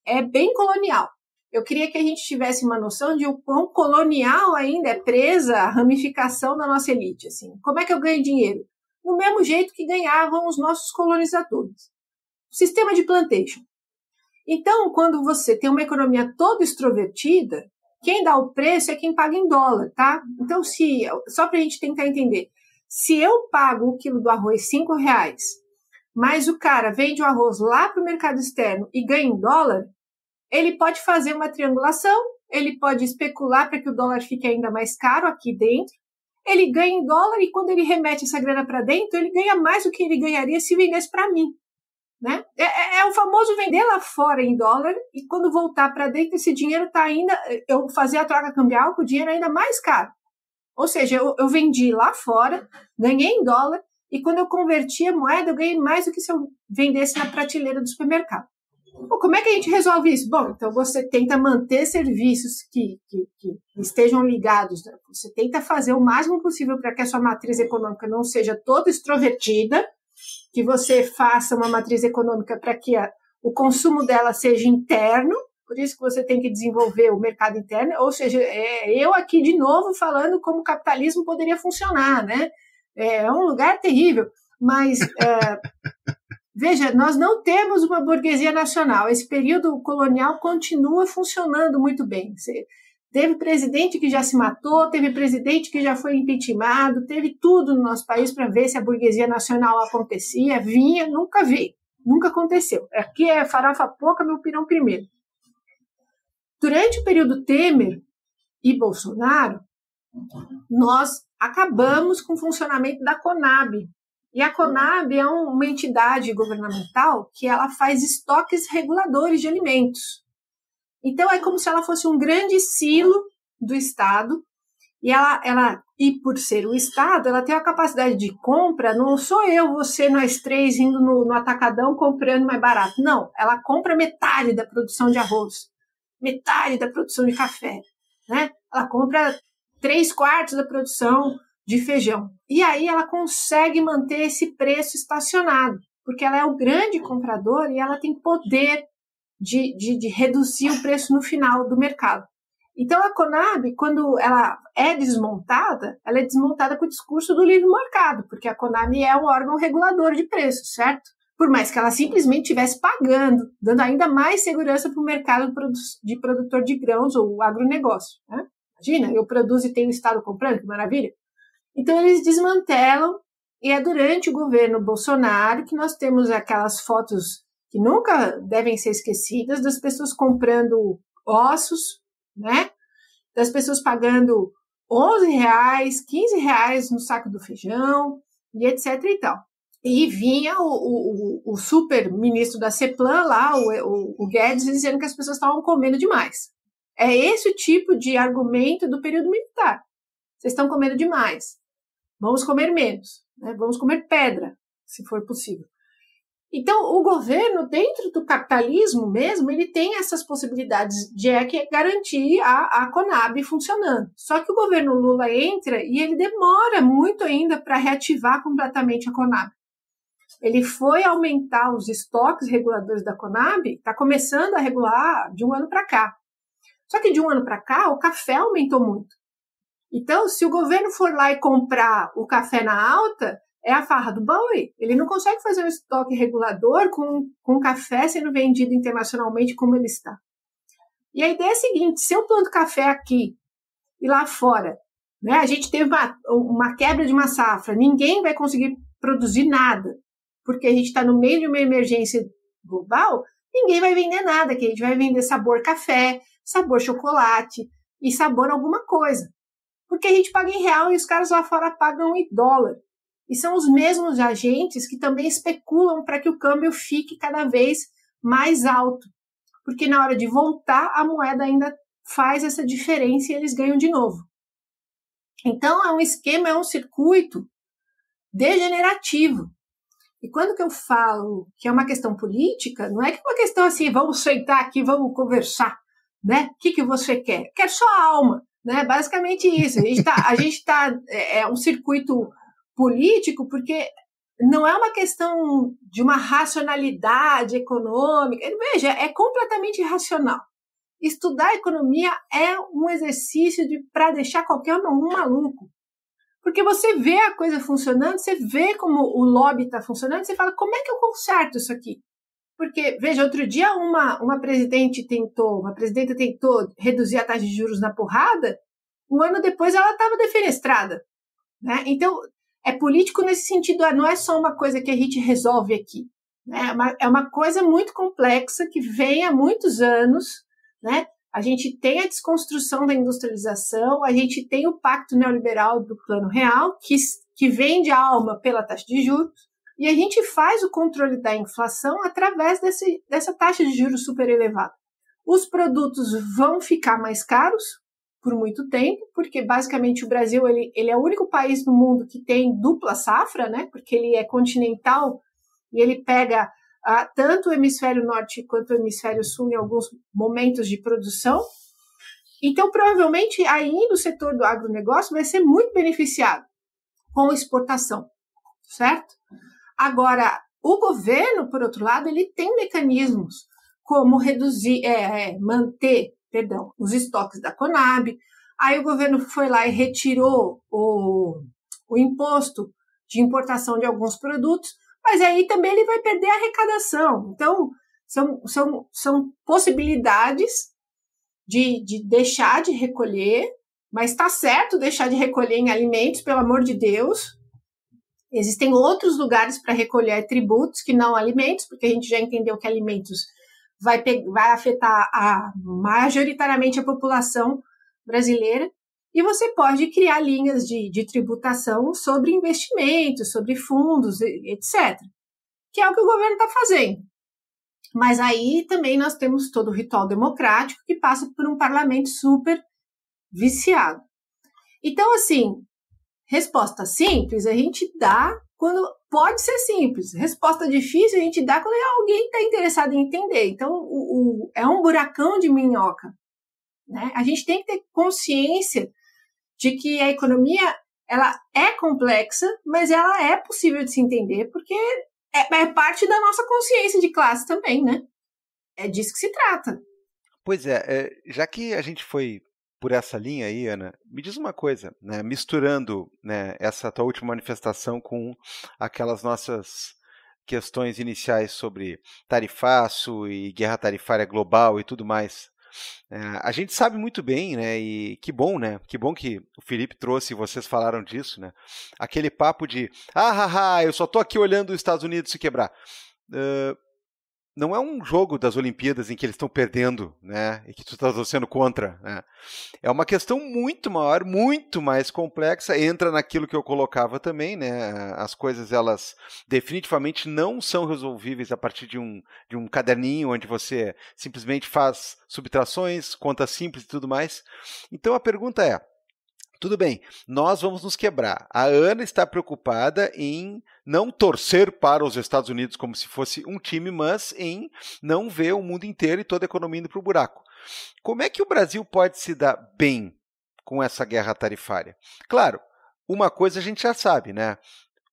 É bem colonial. Eu queria que a gente tivesse uma noção de o quão colonial ainda é presa a ramificação da nossa elite. Assim. Como é que eu ganho dinheiro? Do mesmo jeito que ganhavam os nossos colonizadores. Sistema de plantation. Então, quando você tem uma economia toda extrovertida, quem dá o preço é quem paga em dólar, tá? Então, só para a gente tentar entender, se eu pago o quilo do arroz R$5, mas o cara vende o arroz lá para o mercado externo e ganha em dólar, ele pode fazer uma triangulação, ele pode especular para que o dólar fique ainda mais caro aqui dentro, ele ganha em dólar e quando ele remete essa grana para dentro, ele ganha mais do que ele ganharia se vendesse para mim. Né? É o famoso vender lá fora em dólar e quando voltar para dentro esse dinheiro está ainda, eu fazer a troca cambial com o dinheiro ainda mais caro. Ou seja, eu vendi lá fora, ganhei em dólar e quando eu converti a moeda eu ganhei mais do que se eu vendesse na prateleira do supermercado. Bom, como é que a gente resolve isso? Bom, então você tenta manter serviços que estejam ligados, né? Você tenta fazer o máximo possível para que a sua matriz econômica não seja toda extrovertida, que você faça uma matriz econômica para que o consumo dela seja interno, por isso que você tem que desenvolver o mercado interno, ou seja, eu aqui de novo falando como o capitalismo poderia funcionar, né? É um lugar terrível, mas veja, nós não temos uma burguesia nacional, esse período colonial continua funcionando muito bem. Teve presidente que já se matou, teve presidente que já foi impeachmentado, teve tudo no nosso país para ver se a burguesia nacional acontecia, vinha, nunca veio, nunca aconteceu. Aqui é farofa pouca, meu pirão primeiro. Durante o período Temer e Bolsonaro, nós acabamos com o funcionamento da Conab. E a Conab é uma entidade governamental que ela faz estoques reguladores de alimentos. Então, é como se ela fosse um grande silo do Estado e por ser o Estado, ela tem a capacidade de compra, não sou eu, você, nós três indo no atacadão comprando mais barato. Não, ela compra metade da produção de arroz, metade da produção de café, né? Ela compra 3/4 da produção de feijão. E aí ela consegue manter esse preço estacionado, porque ela é o grande comprador e ela tem poder de reduzir o preço no final do mercado. Então, a Conab, quando ela é desmontada, ela é desmontada com o discurso do livre mercado, porque a Conab é um órgão regulador de preços, certo? por mais que ela simplesmente estivesse pagando, dando ainda mais segurança para o mercado de produtor de grãos ou agronegócio. Né? Imagina, eu produzo e tenho o Estado comprando, que maravilha. Então, eles desmantelam, e é durante o governo Bolsonaro que nós temos aquelas fotos que nunca devem ser esquecidas, das pessoas comprando ossos, né? Das pessoas pagando R$11, R$15 no saco do feijão, e etc. e tal. E vinha o super ministro da CEPLAN lá, o Guedes, dizendo que as pessoas estavam comendo demais. É esse o tipo de argumento do período militar. Vocês estão comendo demais. Vamos comer menos. Né? Vamos comer pedra, se for possível. Então, o governo, dentro do capitalismo mesmo, ele tem essas possibilidades de garantir a Conab funcionando. Só que o governo Lula entra e ele demora muito ainda para reativar completamente a Conab. Ele foi aumentar os estoques reguladores da Conab, está começando a regular de um ano para cá. Só que de um ano para cá, o café aumentou muito. Então, se o governo for lá e comprar o café na alta, é a farra do boi. Ele não consegue fazer um estoque regulador com café sendo vendido internacionalmente como ele está. E a ideia é a seguinte, se eu planto café aqui e lá fora, né, a gente teve uma quebra de uma safra, ninguém vai conseguir produzir nada, porque a gente está no meio de uma emergência global, ninguém vai vender nada, que a gente vai vender sabor café, sabor chocolate e sabor alguma coisa. Porque a gente paga em real e os caras lá fora pagam em dólar. E são os mesmos agentes que também especulam para que o câmbio fique cada vez mais alto. Porque na hora de voltar, a moeda ainda faz essa diferença e eles ganham de novo. Então, é um esquema, é um circuito degenerativo. E quando que eu falo que é uma questão política, não é que é uma questão assim, vamos sentar aqui, vamos conversar, né? O que você quer? Eu quero só a alma, né? Basicamente isso. A gente tá é um circuito político porque não é uma questão de uma racionalidade econômica. Veja, é completamente irracional. Estudar economia é um exercício para deixar qualquer um maluco. Porque você vê a coisa funcionando, você vê como o lobby está funcionando, você fala, como é que eu conserto isso aqui? Porque, veja, outro dia uma presidenta tentou reduzir a taxa de juros na porrada, um ano depois ela estava defenestrada. Né? Então, é político nesse sentido, não é só uma coisa que a gente resolve aqui. Né? É uma coisa muito complexa que vem há muitos anos, né? A gente tem a desconstrução da industrialização, a gente tem o pacto neoliberal do Plano Real, que vende a alma pela taxa de juros, e a gente faz o controle da inflação através dessa taxa de juros super elevada. Os produtos vão ficar mais caros por muito tempo, porque basicamente o Brasil ele é o único país no mundo que tem dupla safra, né? Porque ele é continental e ele pega tanto o hemisfério norte quanto o hemisfério sul em alguns momentos de produção. Então, provavelmente, ainda o setor do agronegócio vai ser muito beneficiado com exportação, certo? Agora, o governo, por outro lado, ele tem mecanismos como manter os estoques da Conab. Aí o governo foi lá e retirou o imposto de importação de alguns produtos, mas aí também ele vai perder a arrecadação. Então, são possibilidades de deixar de recolher, mas está certo deixar de recolher em alimentos, pelo amor de Deus. Existem outros lugares para recolher tributos que não alimentos, porque a gente já entendeu que alimentos vai afetar majoritariamente a população brasileira. E você pode criar linhas de tributação sobre investimentos, sobre fundos, etc. Que é o que o governo está fazendo. Mas aí também nós temos todo o ritual democrático que passa por um parlamento super viciado. Então, assim, resposta simples a gente dá quando pode ser simples. Resposta difícil a gente dá quando alguém está interessado em entender. Então, é um buracão de minhoca. Né? A gente tem que ter consciência de que a economia ela é complexa, mas ela é possível de se entender, porque é parte da nossa consciência de classe também, né? É disso que se trata. Pois é, já que a gente foi por essa linha aí, Ana, me diz uma coisa, né, misturando, né, essa tua última manifestação com aquelas nossas questões iniciais sobre tarifaço e guerra tarifária global e tudo mais. A gente sabe muito bem, né, e que bom, né, que bom que o Felipe trouxe e vocês falaram disso, né, aquele papo de, eu só tô aqui olhando os Estados Unidos se quebrar. Não é um jogo das Olimpíadas em que eles estão perdendo, né, e que tu está torcendo contra, né. É uma questão muito maior, muito mais complexa, entra naquilo que eu colocava também, né, as coisas, elas definitivamente não são resolvíveis a partir de um caderninho onde você simplesmente faz subtrações, contas simples e tudo mais. Então a pergunta é, tudo bem, nós vamos nos quebrar. A Ana está preocupada em não torcer para os Estados Unidos como se fosse um time, mas em não ver o mundo inteiro e toda a economia indo para o buraco. Como é que o Brasil pode se dar bem com essa guerra tarifária? Claro, uma coisa a gente já sabe, né?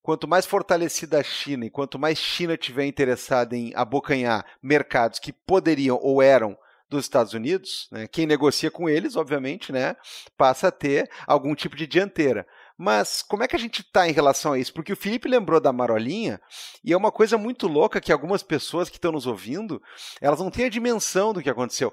Quanto mais fortalecida a China e quanto mais China estiver interessada em abocanhar mercados que poderiam ou eram dos Estados Unidos, né, quem negocia com eles, obviamente, né, passa a ter algum tipo de dianteira. Mas como é que a gente está em relação a isso? Porque o Felipe lembrou da marolinha, e é uma coisa muito louca que algumas pessoas que estão nos ouvindo, elas não têm a dimensão do que aconteceu.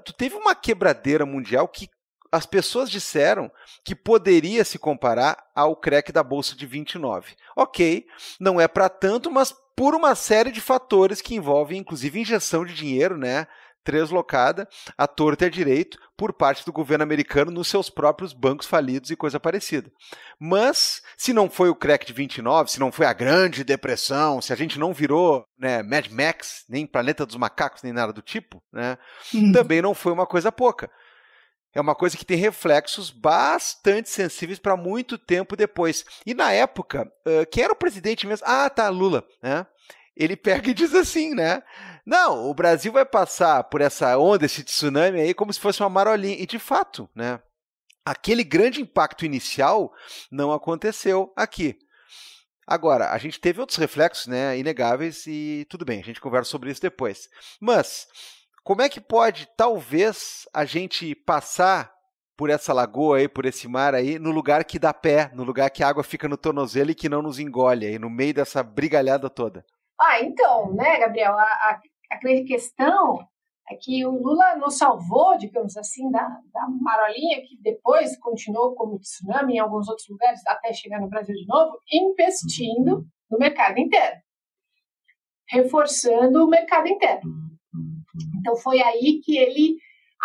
Tu teve uma quebradeira mundial que as pessoas disseram que poderia se comparar ao crack da Bolsa de 29. Ok, não é para tanto, mas por uma série de fatores que envolvem, inclusive, injeção de dinheiro, né, translocada à torta e à direito por parte do governo americano nos seus próprios bancos falidos e coisa parecida. Mas, se não foi o crack de 29, se não foi a Grande Depressão, se a gente não virou, né, Mad Max, nem Planeta dos Macacos, nem nada do tipo, né, também não foi uma coisa pouca. É uma coisa que tem reflexos bastante sensíveis para muito tempo depois. E na época, quem era o presidente mesmo? Lula, né? Ele pega e diz assim, né? Não, o Brasil vai passar por essa onda, esse tsunami aí, como se fosse uma marolinha. E de fato, né? Aquele grande impacto inicial não aconteceu aqui. Agora, a gente teve outros reflexos, né, inegáveis e tudo bem, a gente conversa sobre isso depois. Mas como é que pode, talvez, a gente passar por essa lagoa aí, por esse mar aí, no lugar que dá pé, no lugar que a água fica no tornozelo e que não nos engole aí, no meio dessa brigalhada toda? Então, né, Gabriel, a grande questão é que o Lula nos salvou, digamos assim, da marolinha, que depois continuou como tsunami em alguns outros lugares, até chegar no Brasil de novo, investindo no mercado interno, reforçando o mercado interno. Então, foi aí que ele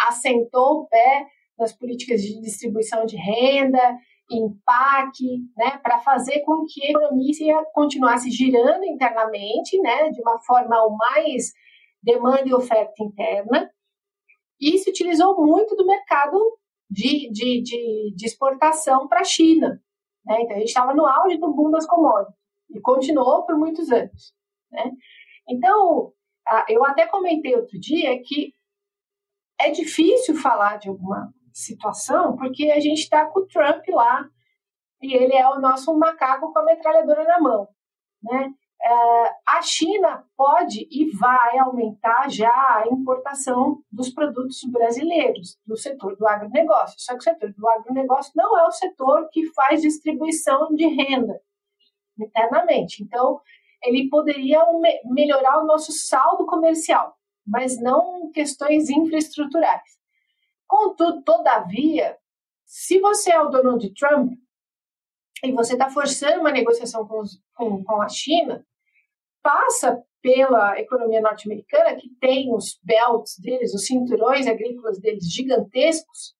assentou o pé nas políticas de distribuição de renda, PAC, né, para fazer com que a economia continuasse girando internamente, né, de uma forma o mais demanda e oferta interna, e se utilizou muito do mercado de exportação para a China. Né? Então, a gente estava no auge do boom das commodities, e continuou por muitos anos. Né? Então, eu até comentei outro dia que é difícil falar de alguma situação, porque a gente está com o Trump lá, e ele é o nosso macaco com a metralhadora na mão. Né? A China pode e vai aumentar já a importação dos produtos brasileiros, do setor do agronegócio. Só que o setor do agronegócio não é o setor que faz distribuição de renda internamente. Então, ele poderia melhorar o nosso saldo comercial, mas não questões infraestruturais. Contudo, todavia, se você é o Donald Trump e você está forçando uma negociação com a China, passa pela economia norte-americana, que tem os belts deles, os cinturões agrícolas deles gigantescos,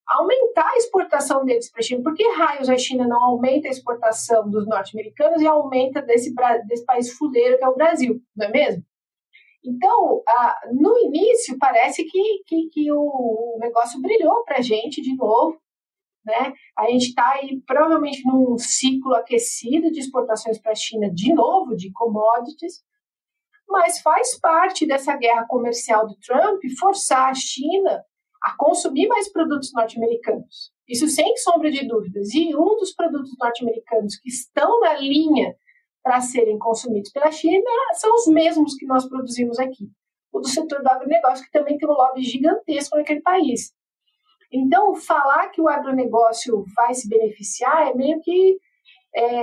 aumentar a exportação deles para a China. Por que raios a China não aumenta a exportação dos norte-americanos e aumenta desse país fuleiro que é o Brasil, não é mesmo? Então, no início, parece que o negócio brilhou para a gente de novo. Né? A gente está aí provavelmente num ciclo aquecido de exportações para a China de novo, de commodities, mas faz parte dessa guerra comercial do Trump forçar a China a consumir mais produtos norte-americanos. Isso sem sombra de dúvidas. E um dos produtos norte-americanos que estão na linha para serem consumidos pela China são os mesmos que nós produzimos aqui. O do setor do agronegócio, que também tem um lobby gigantesco naquele país. Então, falar que o agronegócio vai se beneficiar é meio que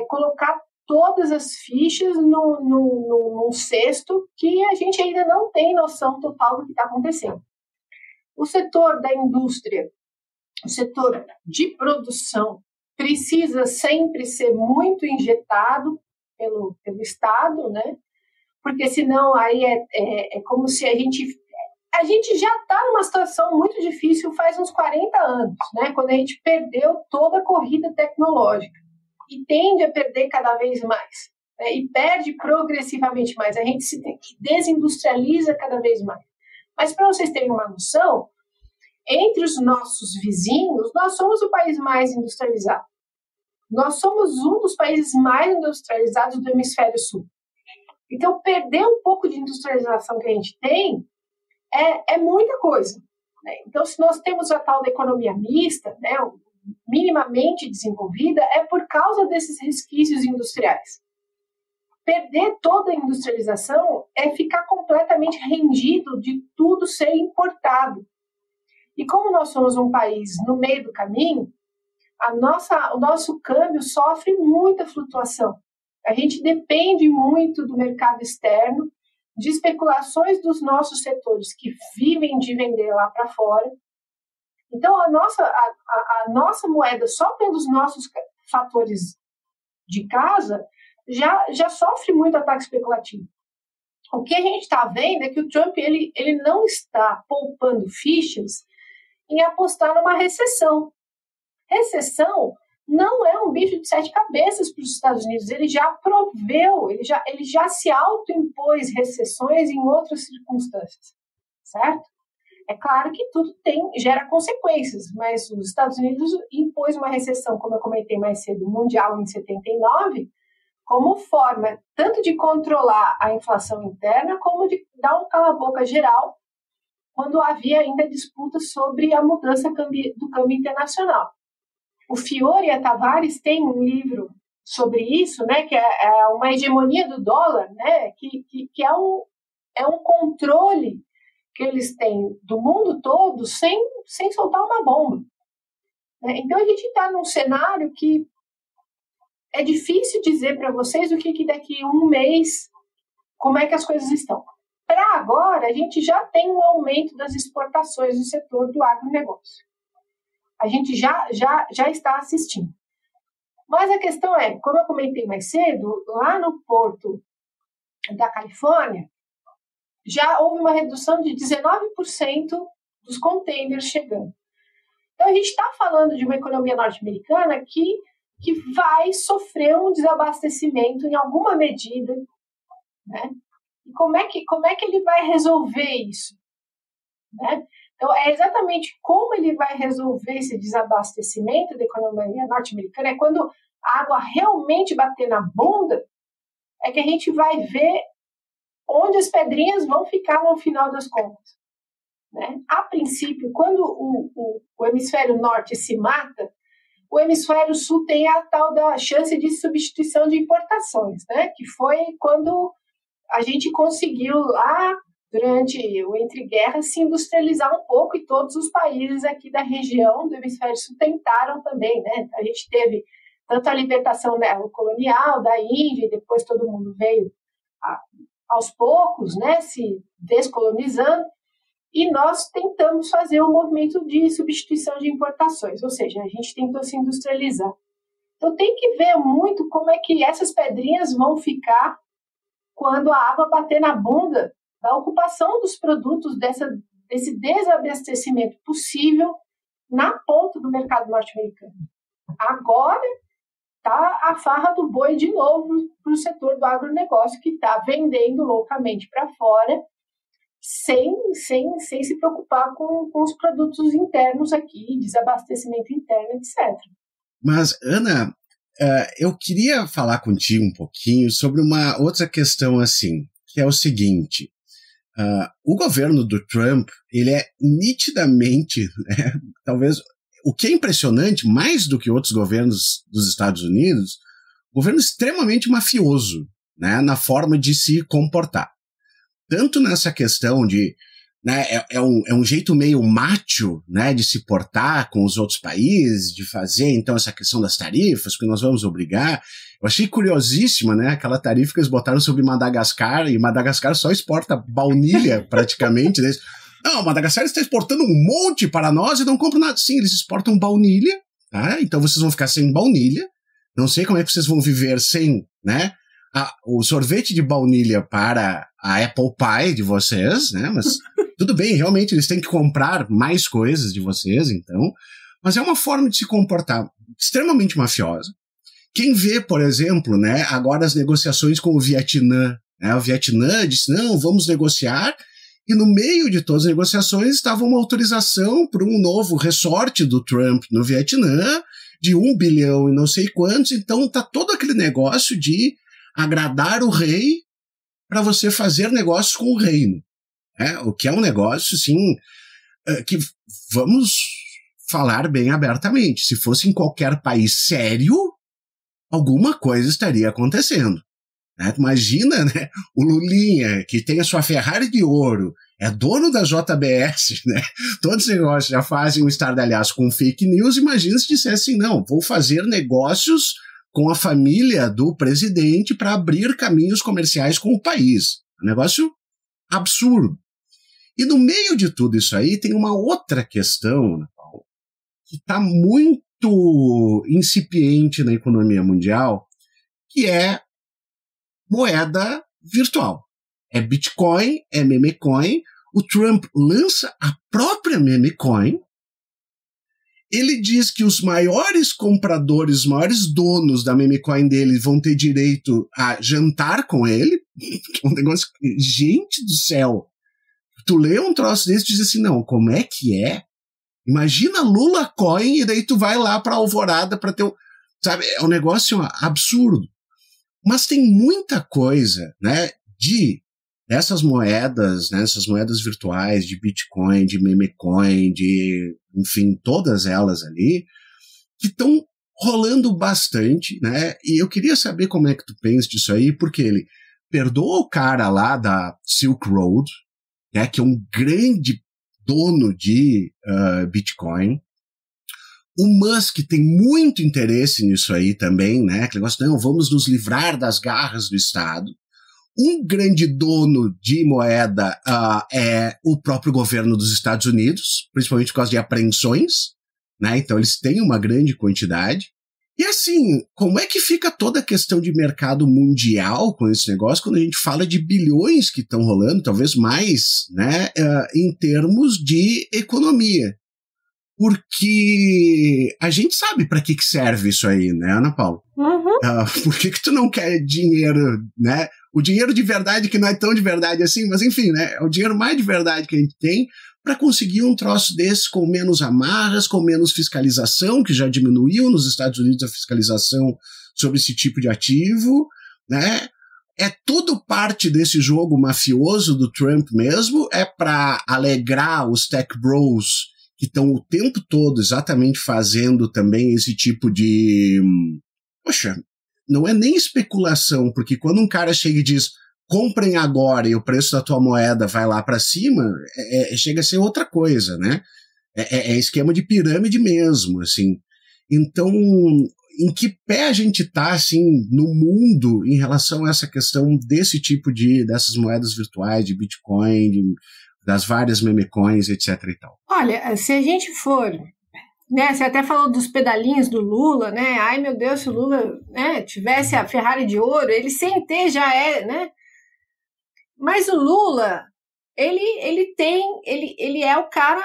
colocar todas as fichas num cesto que a gente ainda não tem noção total do que está acontecendo. O setor da indústria, o setor de produção, precisa sempre ser muito injetado pelo Estado, né? Porque senão aí é como se a gente já está numa situação muito difícil faz uns 40 anos, né? Quando a gente perdeu toda a corrida tecnológica e tende a perder cada vez mais, né? E perde progressivamente mais. A gente se desindustrializa cada vez mais. Mas para vocês terem uma noção, entre os nossos vizinhos, nós somos o país mais industrializado. Nós somos um dos países mais industrializados do hemisfério sul. Então, perder um pouco de industrialização que a gente tem é muita coisa, né? Então, se nós temos a tal da economia mista, né, minimamente desenvolvida, é por causa desses resquícios industriais. Perder toda a industrialização é ficar completamente rendido de tudo ser importado. E como nós somos um país no meio do caminho, o nosso câmbio sofre muita flutuação. A gente depende muito do mercado externo, de especulações dos nossos setores que vivem de vender lá para fora. Então, a nossa moeda, só pelos nossos fatores de casa, já sofre muito ataque especulativo. O que a gente está vendo é que o Trump ele não está poupando fichas em apostar numa recessão. Recessão não é um bicho de 7 cabeças para os Estados Unidos. Ele já proveu, ele já se autoimpôs recessões em outras circunstâncias, certo? É claro que tudo gera consequências, mas os Estados Unidos impôs uma recessão, como eu comentei mais cedo, mundial em 79, como forma tanto de controlar a inflação interna, como de dar um cala-boca geral, quando havia ainda disputas sobre a mudança do câmbio internacional. O Fiore e a Tavares têm um livro sobre isso, né, que é uma hegemonia do dólar, né, que é um controle que eles têm do mundo todo sem soltar uma bomba. Então, a gente está num cenário que é difícil dizer para vocês o que daqui a um mês, como é que as coisas estão. Para agora, a gente já tem um aumento das exportações no setor do agronegócio. A gente já está assistindo. Mas a questão é, como eu comentei mais cedo, lá no porto da Califórnia, já houve uma redução de 19% dos containers chegando. Então, a gente está falando de uma economia norte-americana que vai sofrer um desabastecimento em alguma medida, né? E como é que ele vai resolver isso, né? Então, é exatamente como ele vai resolver esse desabastecimento da economia norte-americana, é quando a água realmente bater na bunda, é que a gente vai ver onde as pedrinhas vão ficar no final das contas, né? A princípio, quando o hemisfério norte se mata, o hemisfério sul tem a tal da chance de substituição de importações, né? Que foi quando a gente conseguiu lá, durante o entre-guerras, se industrializar um pouco, e todos os países aqui da região do hemisfério sul tentaram também, né? A gente teve tanto a libertação colonial da Índia, e depois todo mundo veio aos poucos, né, se descolonizando, e nós tentamos fazer um movimento de substituição de importações, ou seja, a gente tentou se industrializar. Então tem que ver muito como é que essas pedrinhas vão ficar quando a água bater na bunda da ocupação dos produtos, desse desabastecimento possível na ponta do mercado norte-americano. Agora está a farra do boi de novo para o setor do agronegócio, que está vendendo loucamente para fora, sem se preocupar com os produtos internos aqui, desabastecimento interno, etc. Mas, Ana, eu queria falar contigo um pouquinho sobre uma outra questão assim, que é o seguinte: o governo do Trump, ele é nitidamente, né, talvez, o que é impressionante, mais do que outros governos dos Estados Unidos, governo extremamente mafioso, né, na forma de se comportar. Tanto nessa questão de né, é um jeito meio macho, né, de se portar com os outros países, de fazer, então, essa questão das tarifas, que nós vamos obrigar. Eu achei curiosíssima, né, aquela tarifa que eles botaram sobre Madagascar, e Madagascar só exporta baunilha, praticamente, né? Não, Madagascar está exportando um monte para nós e não compram nada. Sim, eles exportam baunilha, tá? Então vocês vão ficar sem baunilha. Não sei como é que vocês vão viver sem, né, o sorvete de baunilha para a Apple Pie de vocês, né? Mas tudo bem, realmente eles têm que comprar mais coisas de vocês, então. Mas é uma forma de se comportar extremamente mafiosa. Quem vê, por exemplo, né, agora as negociações com o Vietnã, né? O Vietnã disse, não, vamos negociar. E no meio de todas as negociações estava uma autorização para um novo resort do Trump no Vietnã, de 1 bilhão e não sei quantos. Então está todo aquele negócio de agradar o rei para você fazer negócios com o reino. O que é um negócio, assim, que vamos falar bem abertamente. Se fosse em qualquer país sério, alguma coisa estaria acontecendo. Né? Imagina, né, o Lulinha, que tem a sua Ferrari de ouro, é dono da JBS, né? Todos os negócios já fazem um estardalhaço com fake news. Imagina se dissesse assim, não, vou fazer negócios com a família do presidente para abrir caminhos comerciais com o país. Um negócio absurdo. E no meio de tudo isso aí tem uma outra questão, Paulo, que está muito incipiente na economia mundial, que é moeda virtual. É Bitcoin, é memecoin. O Trump lança a própria memecoin. Ele diz que os maiores compradores, os maiores donos da memecoin dele vão ter direito a jantar com ele. Um negócio... Gente do céu! Tu lê um troço desse e diz assim, não, como é que é? Imagina Lula Coin e daí tu vai lá pra Alvorada pra ter um... Sabe, é um negócio absurdo. Mas tem muita coisa, né, dessas moedas, né, essas moedas virtuais, de Bitcoin, de memecoin, de, enfim, todas elas ali, que estão rolando bastante, né, e eu queria saber como é que tu pensa disso aí, porque ele perdoa o cara lá da Silk Road, né, que é um grande dono de Bitcoin. O Musk tem muito interesse nisso aí também, né? Aquele negócio, não, vamos nos livrar das garras do Estado. Um grande dono de moeda é o próprio governo dos Estados Unidos, principalmente por causa de apreensões, né? Então eles têm uma grande quantidade. E assim, como é que fica toda a questão de mercado mundial com esse negócio quando a gente fala de bilhões que estão rolando, talvez mais, né? Em termos de economia. Porque a gente sabe para que serve isso aí, né, Ana Paula? Uhum. Por que tu não quer dinheiro, né? O dinheiro de verdade, que não é tão de verdade assim, mas enfim, né? É o dinheiro mais de verdade que a gente tem para conseguir um troço desse com menos amarras, com menos fiscalização, que já diminuiu nos Estados Unidos a fiscalização sobre esse tipo de ativo, né? É tudo parte desse jogo mafioso do Trump mesmo, é para alegrar os tech bros que estão o tempo todo exatamente fazendo também esse tipo de... Poxa, não é nem especulação, porque quando um cara chega e diz comprem agora e o preço da tua moeda vai lá para cima, chega a ser outra coisa, né? É esquema de pirâmide mesmo, assim. Então, em que pé a gente tá, assim, no mundo em relação a essa questão desse tipo dessas moedas virtuais, de Bitcoin, das várias memecoins, etc. e tal? Olha, se a gente for, né, você até falou dos pedalinhos do Lula, né? Ai, meu Deus, se o Lula, né, tivesse a Ferrari de ouro, ele sem ter já é, né? Mas o Lula, ele é o cara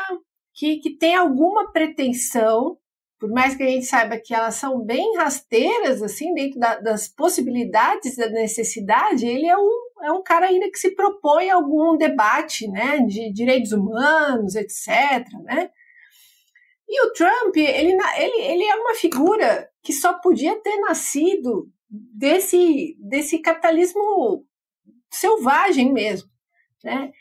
que tem alguma pretensão, por mais que a gente saiba que elas são bem rasteiras, assim, dentro das possibilidades da necessidade, ele é um cara ainda que se propõe a algum debate, né, de direitos humanos, etc., né? E o Trump, ele é uma figura que só podia ter nascido desse capitalismo selvagem mesmo, né?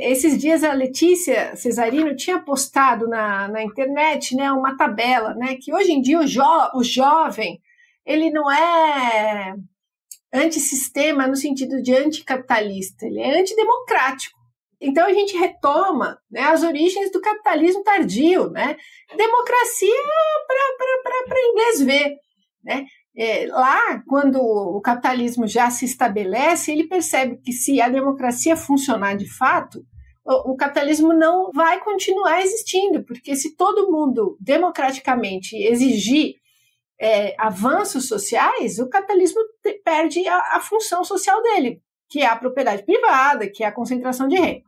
Esses dias a Letícia Cesarino tinha postado na internet, né, uma tabela, né, que hoje em dia o jovem ele não é antissistema no sentido de anticapitalista, ele é antidemocrático, Então a gente retoma, né, as origens do capitalismo tardio, né? Democracia para inglês ver, né? Lá, quando o capitalismo já se estabelece, ele percebe que se a democracia funcionar de fato, o capitalismo não vai continuar existindo, porque se todo mundo democraticamente exigir avanços sociais, o capitalismo perde a função social dele, que é a propriedade privada, que é a concentração de renda.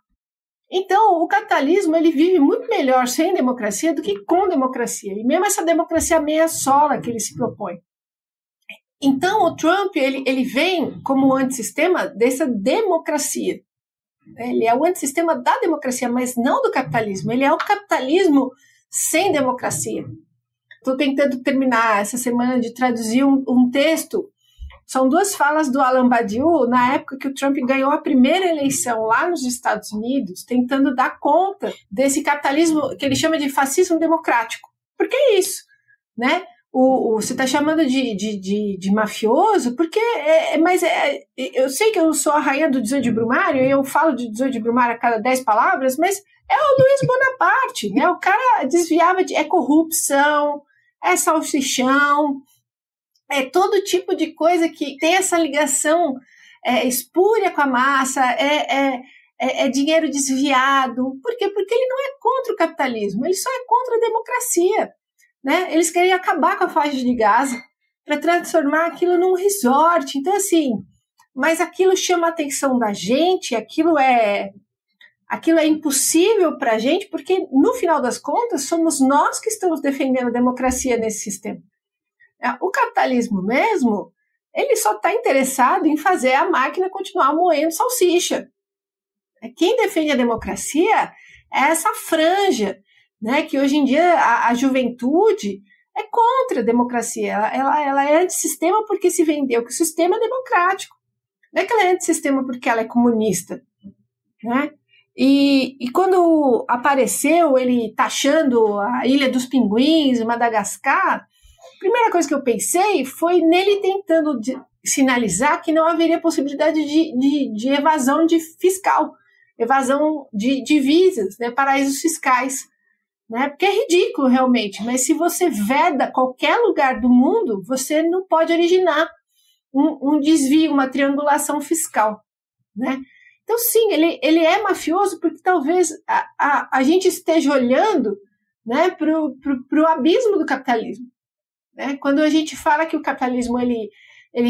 Então, o capitalismo ele vive muito melhor sem democracia do que com democracia, e mesmo essa democracia meia sola que ele se propõe. Então, o Trump ele vem como antissistema dessa democracia. Ele é o antissistema da democracia, mas não do capitalismo. Ele é o capitalismo sem democracia. Estou tentando terminar essa semana de traduzir um texto. São 2 falas do Alain Badiou, na época que o Trump ganhou a primeira eleição lá nos Estados Unidos, tentando dar conta desse capitalismo que ele chama de fascismo democrático. Porque é isso, né? Você está chamando de mafioso, porque eu sei que eu sou a rainha do 18 de Brumário, e eu falo de 18 de Brumário a cada 10 palavras, mas é o Luiz Bonaparte, né? O cara desviava é corrupção, é salsichão, é todo tipo de coisa que tem essa ligação espúria com a massa, é dinheiro desviado. Por quê? Porque ele não é contra o capitalismo, ele só é contra a democracia. Né? Eles queriam acabar com a faixa de Gaza para transformar aquilo num resort. Então, assim, mas aquilo chama a atenção da gente, aquilo é impossível para a gente, porque, no final das contas, somos nós que estamos defendendo a democracia nesse sistema. O capitalismo mesmo, ele só está interessado em fazer a máquina continuar moendo salsicha. Quem defende a democracia é essa franja, né, que hoje em dia a juventude é contra a democracia, ela é antissistema porque se vendeu que o sistema é democrático, não é que ela é antissistema porque ela é comunista, né? E quando apareceu ele taxando a Ilha dos Pinguins, Madagascar, a primeira coisa que eu pensei foi nele tentando sinalizar que não haveria possibilidade de evasão fiscal, evasão de divisas, né, paraísos fiscais. Né? Porque é ridículo realmente, mas se você veda qualquer lugar do mundo, você não pode originar um desvio, uma triangulação fiscal. Né? Então sim, ele é mafioso porque talvez a gente esteja olhando, né, para o abismo do capitalismo. Né? Quando a gente fala que o capitalismo ele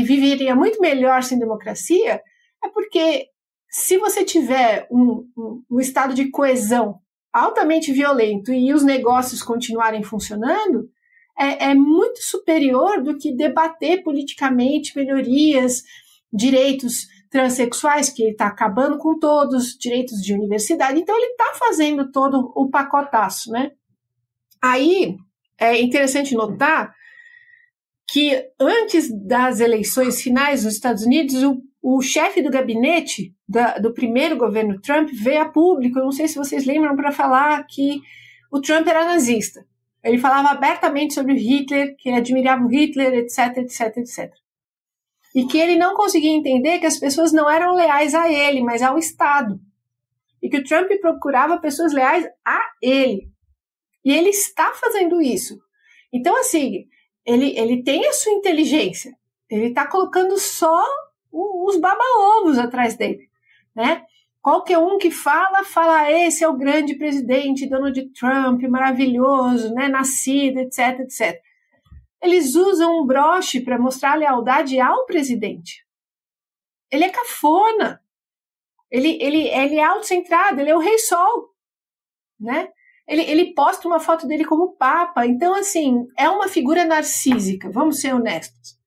viveria muito melhor sem democracia, é porque se você tiver um estado de coesão altamente violento e os negócios continuarem funcionando, é muito superior do que debater politicamente melhorias, direitos transexuais, que ele está acabando com todos, direitos de universidade. Então, ele está fazendo todo o pacotaço, né? Aí, é interessante notar que antes das eleições finais nos Estados Unidos, o chefe do gabinete do primeiro governo Trump veio a público, eu não sei se vocês lembram, para falar que o Trump era nazista. Ele falava abertamente sobre o Hitler, que ele admirava o Hitler, etc, etc, etc. E que ele não conseguia entender que as pessoas não eram leais a ele, mas ao Estado. E que o Trump procurava pessoas leais a ele. E ele está fazendo isso. Então, assim, ele tem a sua inteligência. Ele está colocando só os baba-ovos atrás dele, né? Qualquer um que fala, esse é o grande presidente, Donald Trump, maravilhoso, né? Nascido, etc, etc. Eles usam um broche para mostrar lealdade ao presidente. Ele é cafona. Ele é autocentrado, ele é o Rei Sol, né? Ele posta uma foto dele como Papa. Então, assim, é uma figura narcísica, vamos ser honestos.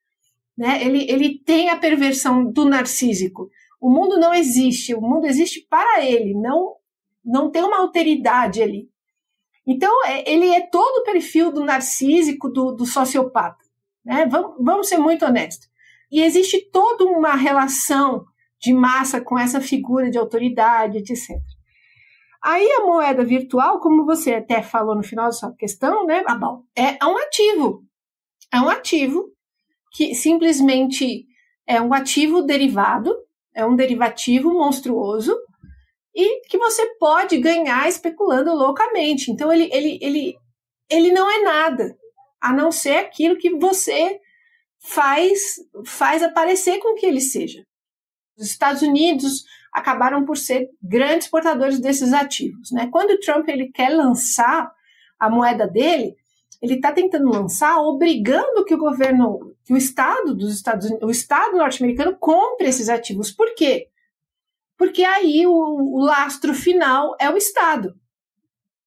Né? Ele tem a perversão do narcísico. O mundo não existe, o mundo existe para ele, não tem uma alteridade ali. Então, ele é todo o perfil do narcísico, do sociopata. Né? Vamos ser muito honestos. E existe toda uma relação de massa com essa figura de autoridade, etc. Aí a moeda virtual, como você até falou no final da sua questão, né, Abal, é um ativo. É um ativo que simplesmente é um ativo derivado, é um derivativo monstruoso, e que você pode ganhar especulando loucamente. Então, ele não é nada, a não ser aquilo que você faz aparecer com que ele seja. Os Estados Unidos acabaram por ser grandes portadores desses ativos, né? Quando o Trump ele quer lançar a moeda dele, ele está tentando lançar obrigando que o Estado dos Estados Unidos, o Estado norte-americano compre esses ativos. Por quê? Porque aí o lastro final é o Estado.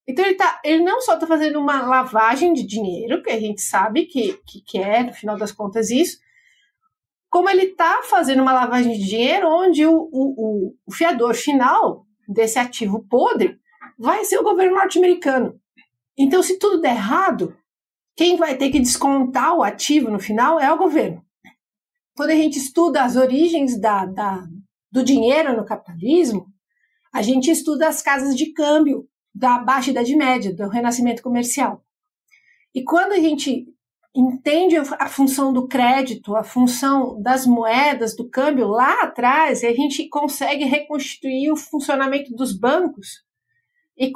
Então ele não só está fazendo uma lavagem de dinheiro, que a gente sabe que é, no final das contas, isso, como ele está fazendo uma lavagem de dinheiro onde o fiador final desse ativo podre vai ser o governo norte-americano. Então, se tudo der errado, quem vai ter que descontar o ativo no final é o governo. Quando a gente estuda as origens do dinheiro no capitalismo, a gente estuda as casas de câmbio da Baixa Idade Média, do Renascimento Comercial. E quando a gente entende a função do crédito, a função das moedas, do câmbio lá atrás, a gente consegue reconstituir o funcionamento dos bancos. E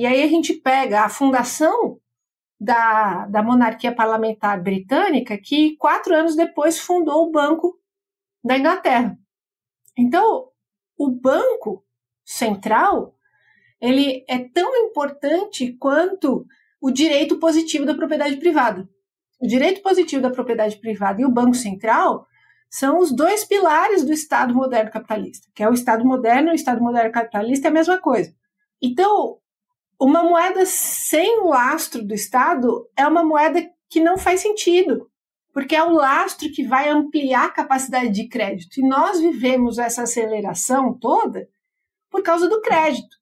aí a gente pega a fundação da monarquia parlamentar britânica, que 4 anos depois fundou o Banco da Inglaterra. Então, o Banco Central, ele é tão importante quanto o direito positivo da propriedade privada. O direito positivo da propriedade privada e o Banco Central são os 2 pilares do Estado moderno capitalista, que é o Estado moderno e o Estado moderno capitalista é a mesma coisa. Então, uma moeda sem o lastro do Estado é uma moeda que não faz sentido, porque é o lastro que vai ampliar a capacidade de crédito. E nós vivemos essa aceleração toda por causa do crédito.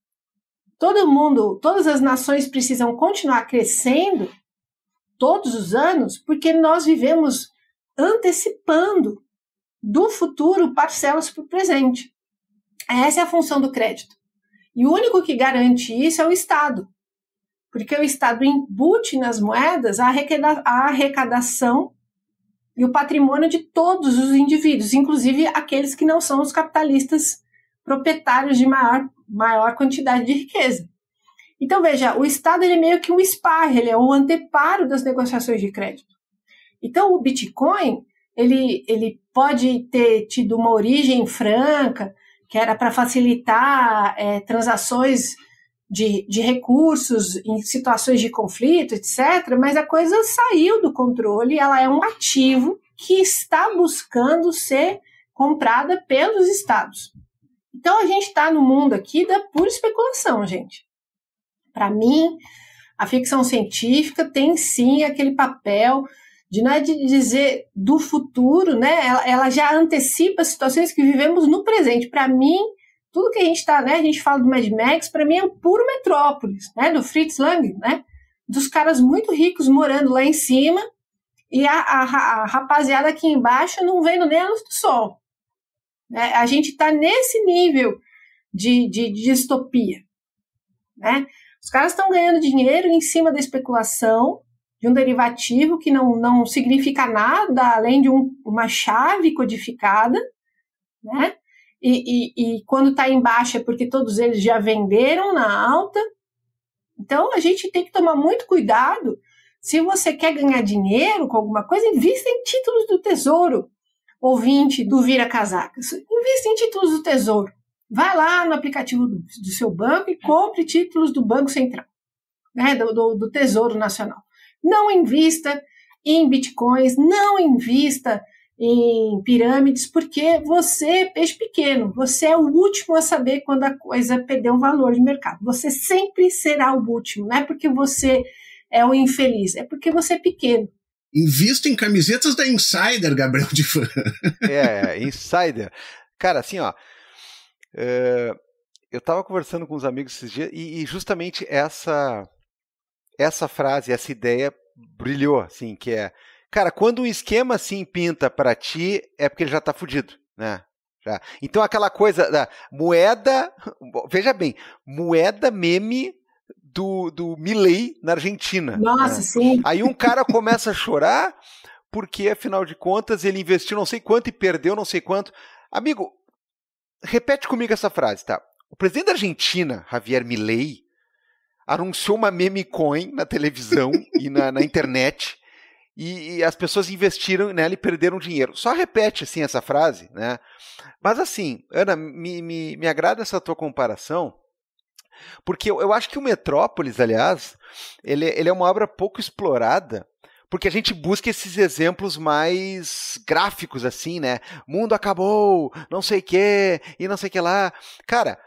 Todas as nações precisam continuar crescendo todos os anos, porque nós vivemos antecipando do futuro parcelas para o presente. Essa é a função do crédito. E o único que garante isso é o Estado, porque o Estado embute nas moedas a arrecadação e o patrimônio de todos os indivíduos, inclusive aqueles que não são os capitalistas proprietários de maior quantidade de riqueza. Então, veja, o Estado ele é meio que um SPA, ele é o anteparo das negociações de crédito. Então, o Bitcoin, ele pode ter tido uma origem franca, que era para facilitar transações de recursos em situações de conflito, etc., mas a coisa saiu do controle, ela é um ativo que está buscando ser comprada pelos estados. Então, a gente está no mundo aqui da pura especulação, gente. Para mim, a ficção científica tem, sim, aquele papel não é de dizer do futuro, né? Ela já antecipa situações que vivemos no presente. Para mim, tudo que a gente está, né? A gente fala do Mad Max, para mim é um puro Metrópolis, né? Do Fritz Lang, né? Dos caras muito ricos morando lá em cima e a rapaziada aqui embaixo não vendo nem a luz do sol. Né? A gente está nesse nível de distopia, né? Os caras estão ganhando dinheiro em cima da especulação de um derivativo que não significa nada além de uma chave codificada, né? E quando está em baixa é porque todos eles já venderam na alta. Então, a gente tem que tomar muito cuidado. Se você quer ganhar dinheiro com alguma coisa, invista em títulos do Tesouro. Ouvinte do Vira Casacas, invista em títulos do Tesouro. Vai lá no aplicativo do seu banco e compre títulos do Banco Central, né, do Tesouro Nacional. Não invista em bitcoins, não invista em pirâmides, porque você é peixe pequeno, você é o último a saber quando a coisa perdeu um valor de mercado. Você sempre será o último, não é porque você é o infeliz, é porque você é pequeno. Invista em camisetas da Insider, Gabriel de Fã. Insider. Cara, assim, ó, eu tava conversando com uns amigos esses dias e justamente essa frase, essa ideia brilhou, assim, que é, cara, quando um esquema assim pinta para ti, é porque ele já tá fudido, né? Já. Então aquela coisa da moeda, veja bem, moeda meme do Milei na Argentina. Nossa, né? Sim. Aí um cara começa a chorar porque, afinal de contas, ele investiu não sei quanto e perdeu não sei quanto. Amigo, repete comigo essa frase, tá? O presidente da Argentina, Javier Milei, anunciou uma meme coin na televisão e na internet, e as pessoas investiram nela e perderam dinheiro. Só repete assim essa frase, né? Mas assim, Ana, me agrada essa tua comparação, porque eu acho que o Metrópolis, aliás, ele é uma obra pouco explorada, porque a gente busca esses exemplos mais gráficos, assim, né? Mundo acabou, não sei o quê, e não sei o que lá. Cara,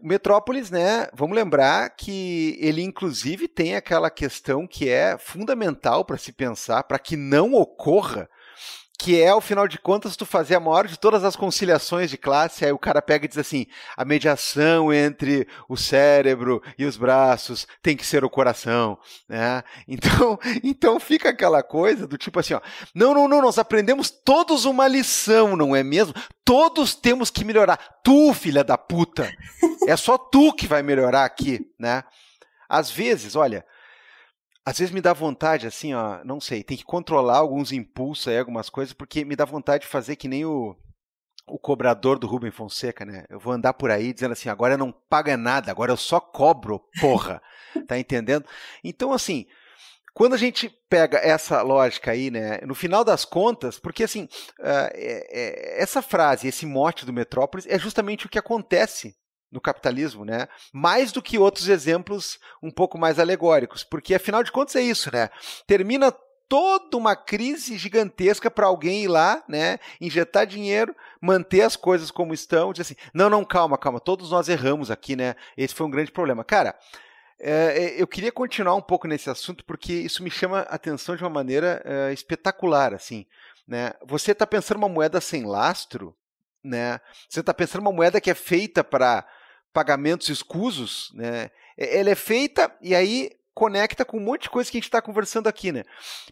o Metrópolis, né? Vamos lembrar que ele, inclusive, tem aquela questão que é fundamental para se pensar, para que não ocorra, que é, ao final de contas, tu fazer a maior de todas as conciliações de classe, aí o cara pega e diz assim, a mediação entre o cérebro e os braços tem que ser o coração, né? Então fica aquela coisa do tipo assim, ó, não, nós aprendemos todos uma lição, não é mesmo? Todos temos que melhorar. Tu, filha da puta, é só tu que vai melhorar aqui, né? Às vezes, olha, às vezes me dá vontade, assim, ó, não sei, tem que controlar alguns impulsos aí, algumas coisas, porque me dá vontade de fazer que nem o cobrador do Rubem Fonseca, né? Eu vou andar por aí dizendo assim, agora eu não pago nada, agora eu só cobro, porra. Tá entendendo? Então, assim, quando a gente pega essa lógica aí, né, no final das contas, porque assim, essa frase, esse mote do Metrópolis é justamente o que acontece no capitalismo, né? Mais do que outros exemplos um pouco mais alegóricos, porque afinal de contas é isso, né? Termina toda uma crise gigantesca para alguém ir lá, né, injetar dinheiro, manter as coisas como estão, dizer assim, não, calma, todos nós erramos aqui, né? Esse foi um grande problema. Cara, eu queria continuar um pouco nesse assunto porque isso me chama a atenção de uma maneira espetacular, assim, né? Você está pensando uma moeda sem lastro, né? Você está pensando uma moeda que é feita para pagamentos escusos, né? Ela é feita e aí conecta com um monte de coisa que a gente está conversando aqui, né?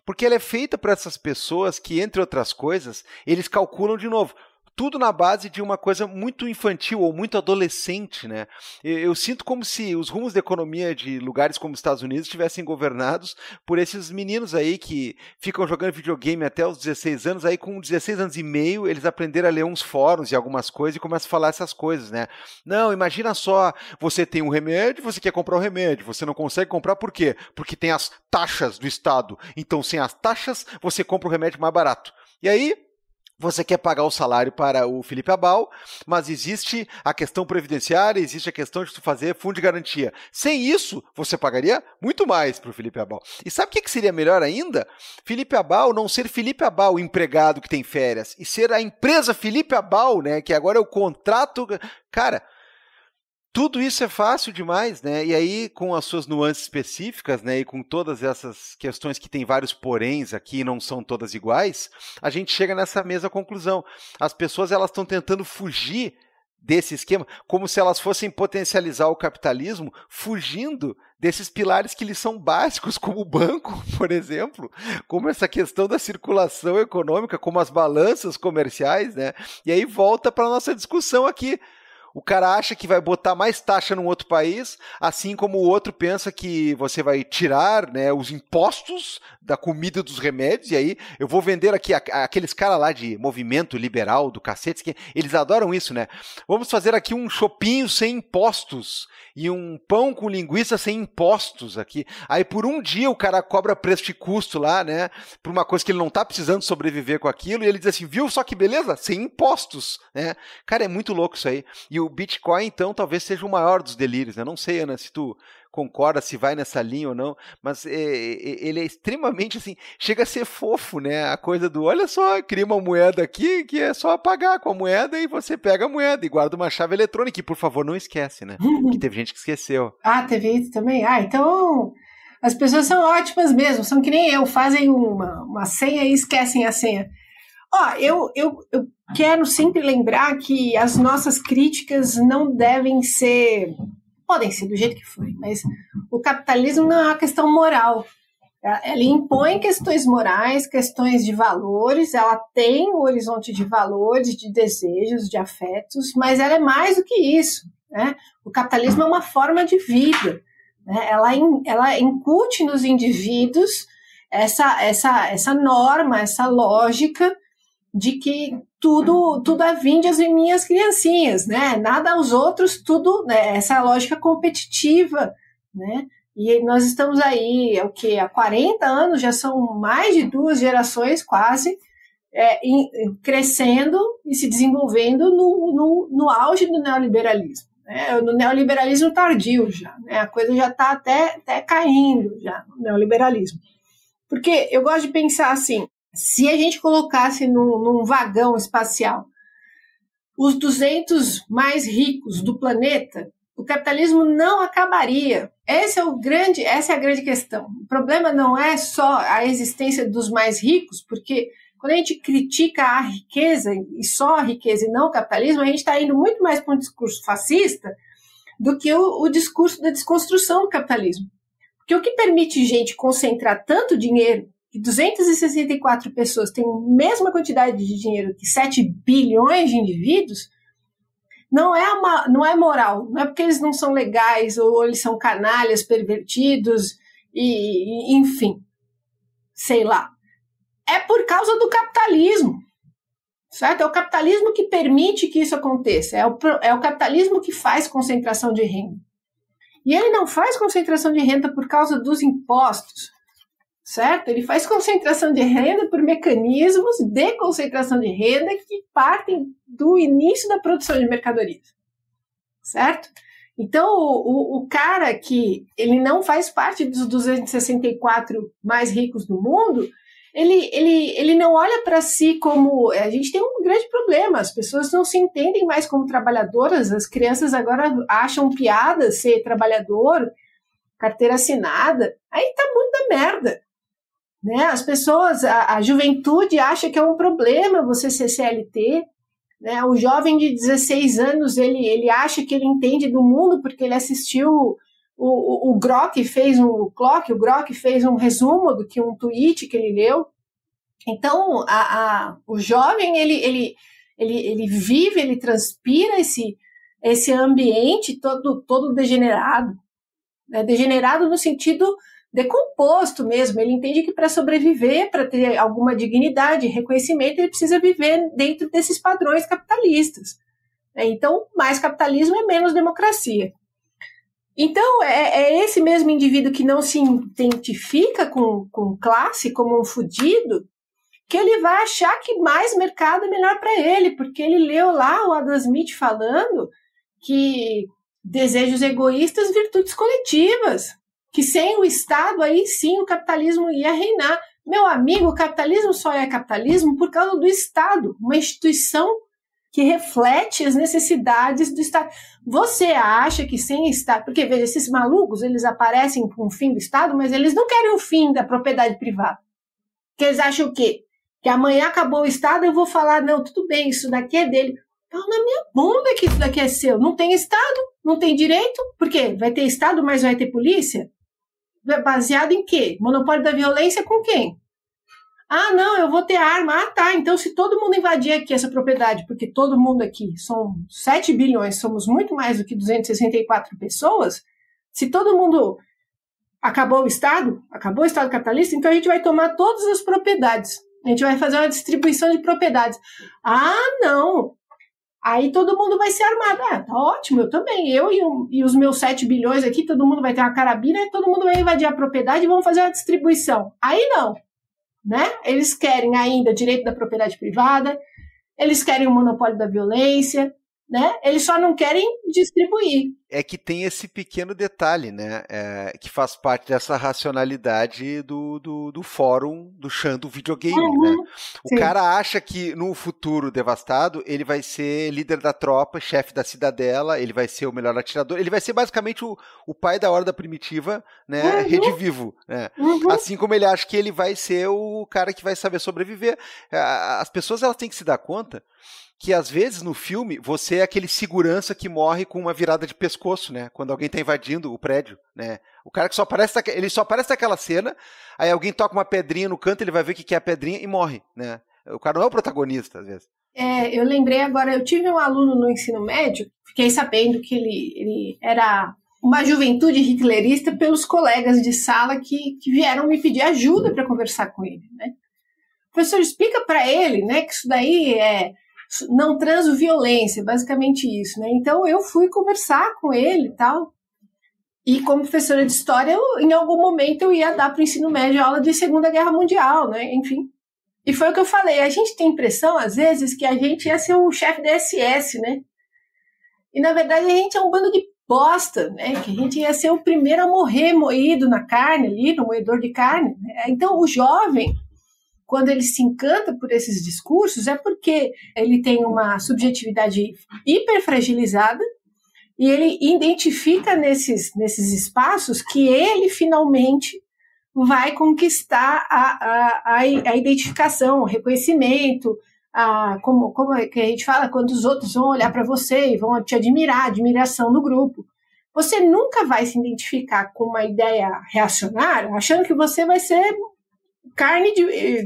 Porque ela é feita para essas pessoas que, entre outras coisas, eles calculam de novo. Tudo na base de uma coisa muito infantil ou muito adolescente, né? Eu sinto como se os rumos da economia de lugares como os Estados Unidos estivessem governados por esses meninos aí que ficam jogando videogame até os 16 anos, aí com 16 anos e meio eles aprenderam a ler uns fóruns e algumas coisas e começam a falar essas coisas, né? Não, imagina só, você tem um remédio, você quer comprar um remédio, você não consegue comprar por quê? Porque tem as taxas do Estado, então sem as taxas você compra o remédio mais barato. E aí você quer pagar o salário para o Felipe Abal, mas existe a questão previdenciária, existe a questão de tu fazer fundo de garantia. Sem isso, você pagaria muito mais para o Felipe Abal. E sabe o que seria melhor ainda? Felipe Abal não ser Felipe Abal, o empregado que tem férias, e ser a empresa Felipe Abal, né, que agora é o contrato. Cara, tudo isso é fácil demais, né? E aí, com as suas nuances específicas, né, e com todas essas questões que tem vários poréns aqui e não são todas iguais, a gente chega nessa mesma conclusão. As pessoas elas estão tentando fugir desse esquema, como se elas fossem potencializar o capitalismo, fugindo desses pilares que lhes são básicos, como o banco, por exemplo, como essa questão da circulação econômica, como as balanças comerciais, né? E aí volta para a nossa discussão aqui. O cara acha que vai botar mais taxa num outro país, assim como o outro pensa que você vai tirar, né, os impostos da comida e dos remédios, e aí eu vou vender aqui aqueles caras lá de movimento liberal do cacete, que eles adoram isso, né? Vamos fazer aqui um chopinho sem impostos e um pão com linguiça sem impostos aqui. Aí por um dia o cara cobra preço de custo lá, né, por uma coisa que ele não tá precisando sobreviver com aquilo, e ele diz assim, viu só que beleza? Sem impostos, né? Cara, é muito louco isso aí. E o Bitcoin, então, talvez seja o maior dos delírios, né? Não sei, Ana, se tu concorda, se vai nessa linha ou não, mas ele é extremamente, assim, chega a ser fofo, né? A coisa do, olha só, cria uma moeda aqui que é só pagar com a moeda e você pega a moeda e guarda uma chave eletrônica e, por favor, não esquece, né? Porque teve gente que esqueceu. Ah, teve isso também? Ah, então as pessoas são ótimas mesmo, são que nem eu, fazem uma senha e esquecem a senha. Ó, eu quero sempre lembrar que as nossas críticas não devem ser, podem ser do jeito que for, mas o capitalismo não é uma questão moral. Ela impõe questões morais, questões de valores, ela tem um horizonte de valores, de desejos, de afetos, mas ela é mais do que isso, né? O capitalismo é uma forma de vida, né? Ela incute nos indivíduos essa norma, essa lógica de que tudo a vinde as minhas criancinhas, né? Nada aos outros, tudo, né? Essa lógica competitiva, né? E nós estamos aí, há 40 anos, já são mais de 2 gerações quase, crescendo e se desenvolvendo no auge do neoliberalismo, né? No neoliberalismo tardio já, né? A coisa já está até caindo já no neoliberalismo. Porque eu gosto de pensar assim, se a gente colocasse num vagão espacial os 200 mais ricos do planeta, o capitalismo não acabaria. Essa é a grande questão. O problema não é só a existência dos mais ricos, porque quando a gente critica a riqueza, e só a riqueza e não o capitalismo, a gente está indo muito mais para um discurso fascista do que o discurso da desconstrução do capitalismo. Porque o que permite gente concentrar tanto dinheiro, que 264 pessoas têm a mesma quantidade de dinheiro que 7 bilhões de indivíduos, não é moral, não é porque eles não são legais ou eles são canalhas, pervertidos, e enfim, sei lá. É por causa do capitalismo, certo? É o capitalismo que permite que isso aconteça, é o capitalismo que faz concentração de renda. E ele não faz concentração de renda por causa dos impostos, certo? Ele faz concentração de renda por mecanismos de concentração de renda que partem do início da produção de mercadorias, certo? Então, o cara que ele não faz parte dos 264 mais ricos do mundo, ele não olha para si como... A gente tem um grande problema, as pessoas não se entendem mais como trabalhadoras, as crianças agora acham piada ser trabalhador, carteira assinada, aí tá muita merda. Né? As pessoas, a juventude acha que é um problema você ser CLT, né? O jovem de 16 anos, ele acha que ele entende do mundo porque ele assistiu o Grok fez um resumo do que um tweet que ele leu. Então, o jovem, ele vive, ele transpira esse ambiente todo degenerado, né? Degenerado no sentido decomposto mesmo. Ele entende que para sobreviver, para ter alguma dignidade, reconhecimento, ele precisa viver dentro desses padrões capitalistas. Então, mais capitalismo é menos democracia. Então, é esse mesmo indivíduo que não se identifica com classe, como um fudido, que ele vai achar que mais mercado é melhor para ele, porque ele leu lá o Adam Smith falando que desejos egoístas, virtudes coletivas, que sem o Estado, aí sim o capitalismo ia reinar. Meu amigo, o capitalismo só é capitalismo por causa do Estado, uma instituição que reflete as necessidades do Estado. Você acha que sem Estado... Porque, veja, esses malucos, eles aparecem com o fim do Estado, mas eles não querem o fim da propriedade privada. Porque eles acham o quê? Que amanhã acabou o Estado, eu vou falar, não, tudo bem, isso daqui é dele. Então, na minha bunda que isso daqui é seu. Não tem Estado, não tem direito. Por quê? Vai ter Estado, mas vai ter polícia? Baseado em quê? Monopólio da violência com quem? Ah, não, eu vou ter arma. Ah, tá, então se todo mundo invadir aqui essa propriedade, porque todo mundo aqui, são 7 bilhões, somos muito mais do que 264 pessoas, se todo mundo acabou o Estado capitalista, então a gente vai tomar todas as propriedades. A gente vai fazer uma distribuição de propriedades. Ah, não. Aí todo mundo vai ser armado. Ah, tá ótimo, eu também. Eu e os meus 7 bilhões aqui, todo mundo vai ter uma carabina e todo mundo vai invadir a propriedade e vão fazer uma distribuição. Aí não. Né? Eles querem ainda direito da propriedade privada, eles querem o monopólio da violência, né? Eles só não querem distribuir. É que tem esse pequeno detalhe, né? Que faz parte dessa racionalidade do fórum do chão do videogame, né? O cara acha que no futuro devastado ele vai ser líder da tropa, chefe da cidadela, ele vai ser o melhor atirador, ele vai ser basicamente o pai da Horda Primitiva, né? Redivivo, né? Assim como ele acha que ele vai ser o cara que vai saber sobreviver. As pessoas elas têm que se dar conta que às vezes no filme você é aquele segurança que morre com uma virada de pescoço, né? Quando alguém tá invadindo o prédio, né? O cara que só aparece naquela cena, aí alguém toca uma pedrinha no canto, ele vai ver o que é a pedrinha e morre, né? O cara não é o protagonista, às vezes. Eu lembrei agora, eu tive um aluno no ensino médio, fiquei sabendo que ele era uma juventude hitlerista pelos colegas de sala que vieram me pedir ajuda para conversar com ele, né? Professor, explica para ele, né, que isso daí não transo violência, basicamente isso, né? Então eu fui conversar com ele e tal, e como professora de história, em algum momento eu ia dar para o ensino médio aula de Segunda Guerra Mundial, né? Enfim. E foi o que eu falei, a gente tem a impressão, às vezes, que a gente ia ser o chefe da SS, né? E, na verdade, a gente é um bando de bosta, né? Que a gente ia ser o primeiro a morrer moído na carne ali, no moedor de carne. Né? Então, o jovem, quando ele se encanta por esses discursos, é porque ele tem uma subjetividade hiperfragilizada e ele identifica nesses espaços que ele, finalmente, vai conquistar a identificação, o reconhecimento, como é que a gente fala, quando os outros vão olhar para você e vão te admirar, admiração do grupo. Você nunca vai se identificar com uma ideia reacionária achando que você vai ser carne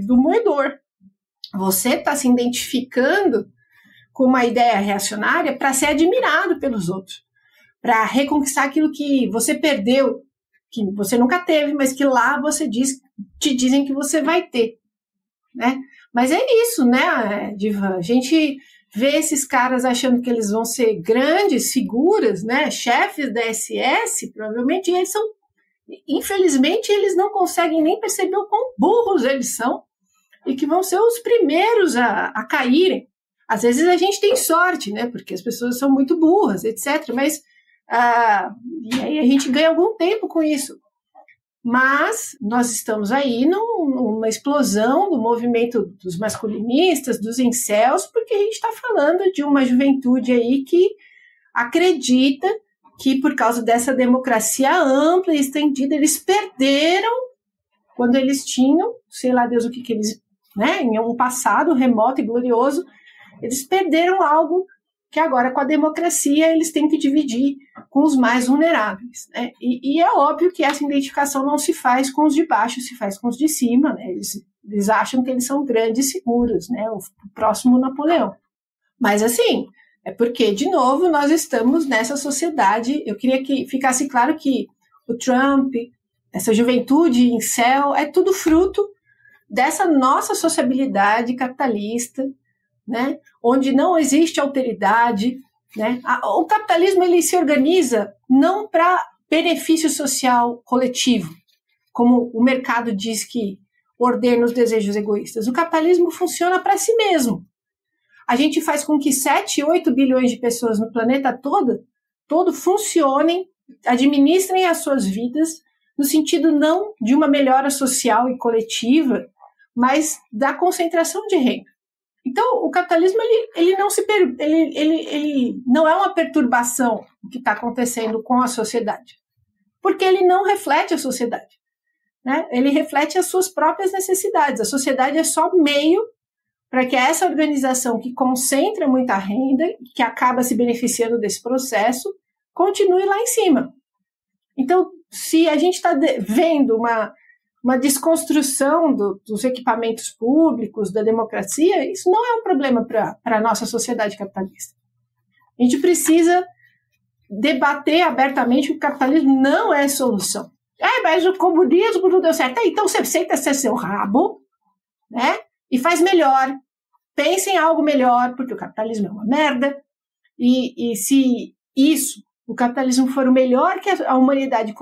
do moedor. Você está se identificando com uma ideia reacionária para ser admirado pelos outros, para reconquistar aquilo que você perdeu, que você nunca teve, mas que lá te dizem que você vai ter, né? Mas é isso, né, Divan? A gente vê esses caras achando que eles vão ser grandes figuras, né, chefes da SS, provavelmente eles são, infelizmente, eles não conseguem nem perceber o quão burros eles são e que vão ser os primeiros a caírem. Às vezes a gente tem sorte, né, porque as pessoas são muito burras, etc., mas e aí a gente ganha algum tempo com isso. Mas nós estamos aí numa explosão do movimento dos masculinistas, dos incels, porque a gente está falando de uma juventude aí que acredita que, por causa dessa democracia ampla e estendida, eles perderam quando eles tinham, sei lá Deus o que eles, né, em um passado remoto e glorioso, eles perderam algo que agora, com a democracia, eles têm que dividir com os mais vulneráveis. Né? E é óbvio que essa identificação não se faz com os de baixo, se faz com os de cima. Né? Eles acham que eles são grandes e seguros, né? O próximo Napoleão. Mas, assim, é porque, de novo, nós estamos nessa sociedade. Eu queria que ficasse claro que o Trump, essa juventude incel, é tudo fruto dessa nossa sociabilidade capitalista, né, onde não existe alteridade, né? O capitalismo ele se organiza não para benefício social coletivo, como o mercado diz que ordena os desejos egoístas. O capitalismo funciona para si mesmo. A gente faz com que 7, 8 bilhões de pessoas no planeta todo funcionem, administrem as suas vidas, no sentido não de uma melhora social e coletiva, mas da concentração de renda. Então, o capitalismo ele não é uma perturbação o que está acontecendo com a sociedade, porque ele não reflete a sociedade, né? Ele reflete as suas próprias necessidades. A sociedade é só meio para que essa organização que concentra muita renda, que acaba se beneficiando desse processo, continue lá em cima. Então, se a gente está vendo uma desconstrução dos equipamentos públicos, da democracia, isso não é um problema para a nossa sociedade capitalista. A gente precisa debater abertamente que o capitalismo não é solução. Mas o comunismo não deu certo. Então você senta seu rabo, né, e faz melhor. Pense em algo melhor, porque o capitalismo é uma merda. E se o capitalismo for o melhor que a humanidade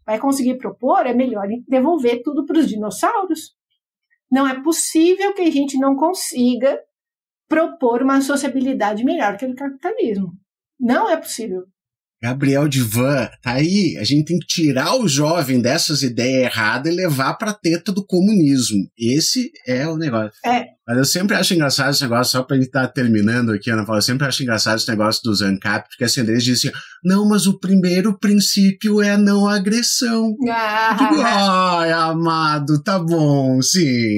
vai conseguir propor, é melhor devolver tudo para os dinossauros. Não é possível que a gente não consiga propor uma sociabilidade melhor que o capitalismo. Não é possível. Gabriel Divan, tá aí. A gente tem que tirar o jovem dessas ideias erradas e levar pra teta do comunismo. Esse é o negócio. Mas eu sempre acho engraçado esse negócio, só pra gente estar terminando aqui, Ana Paula, eu sempre acho engraçado esse negócio dos ANCAP, porque assim, eles dizem assim, não, mas o primeiro princípio é a não agressão. Digo, ai, amado, tá bom, sim.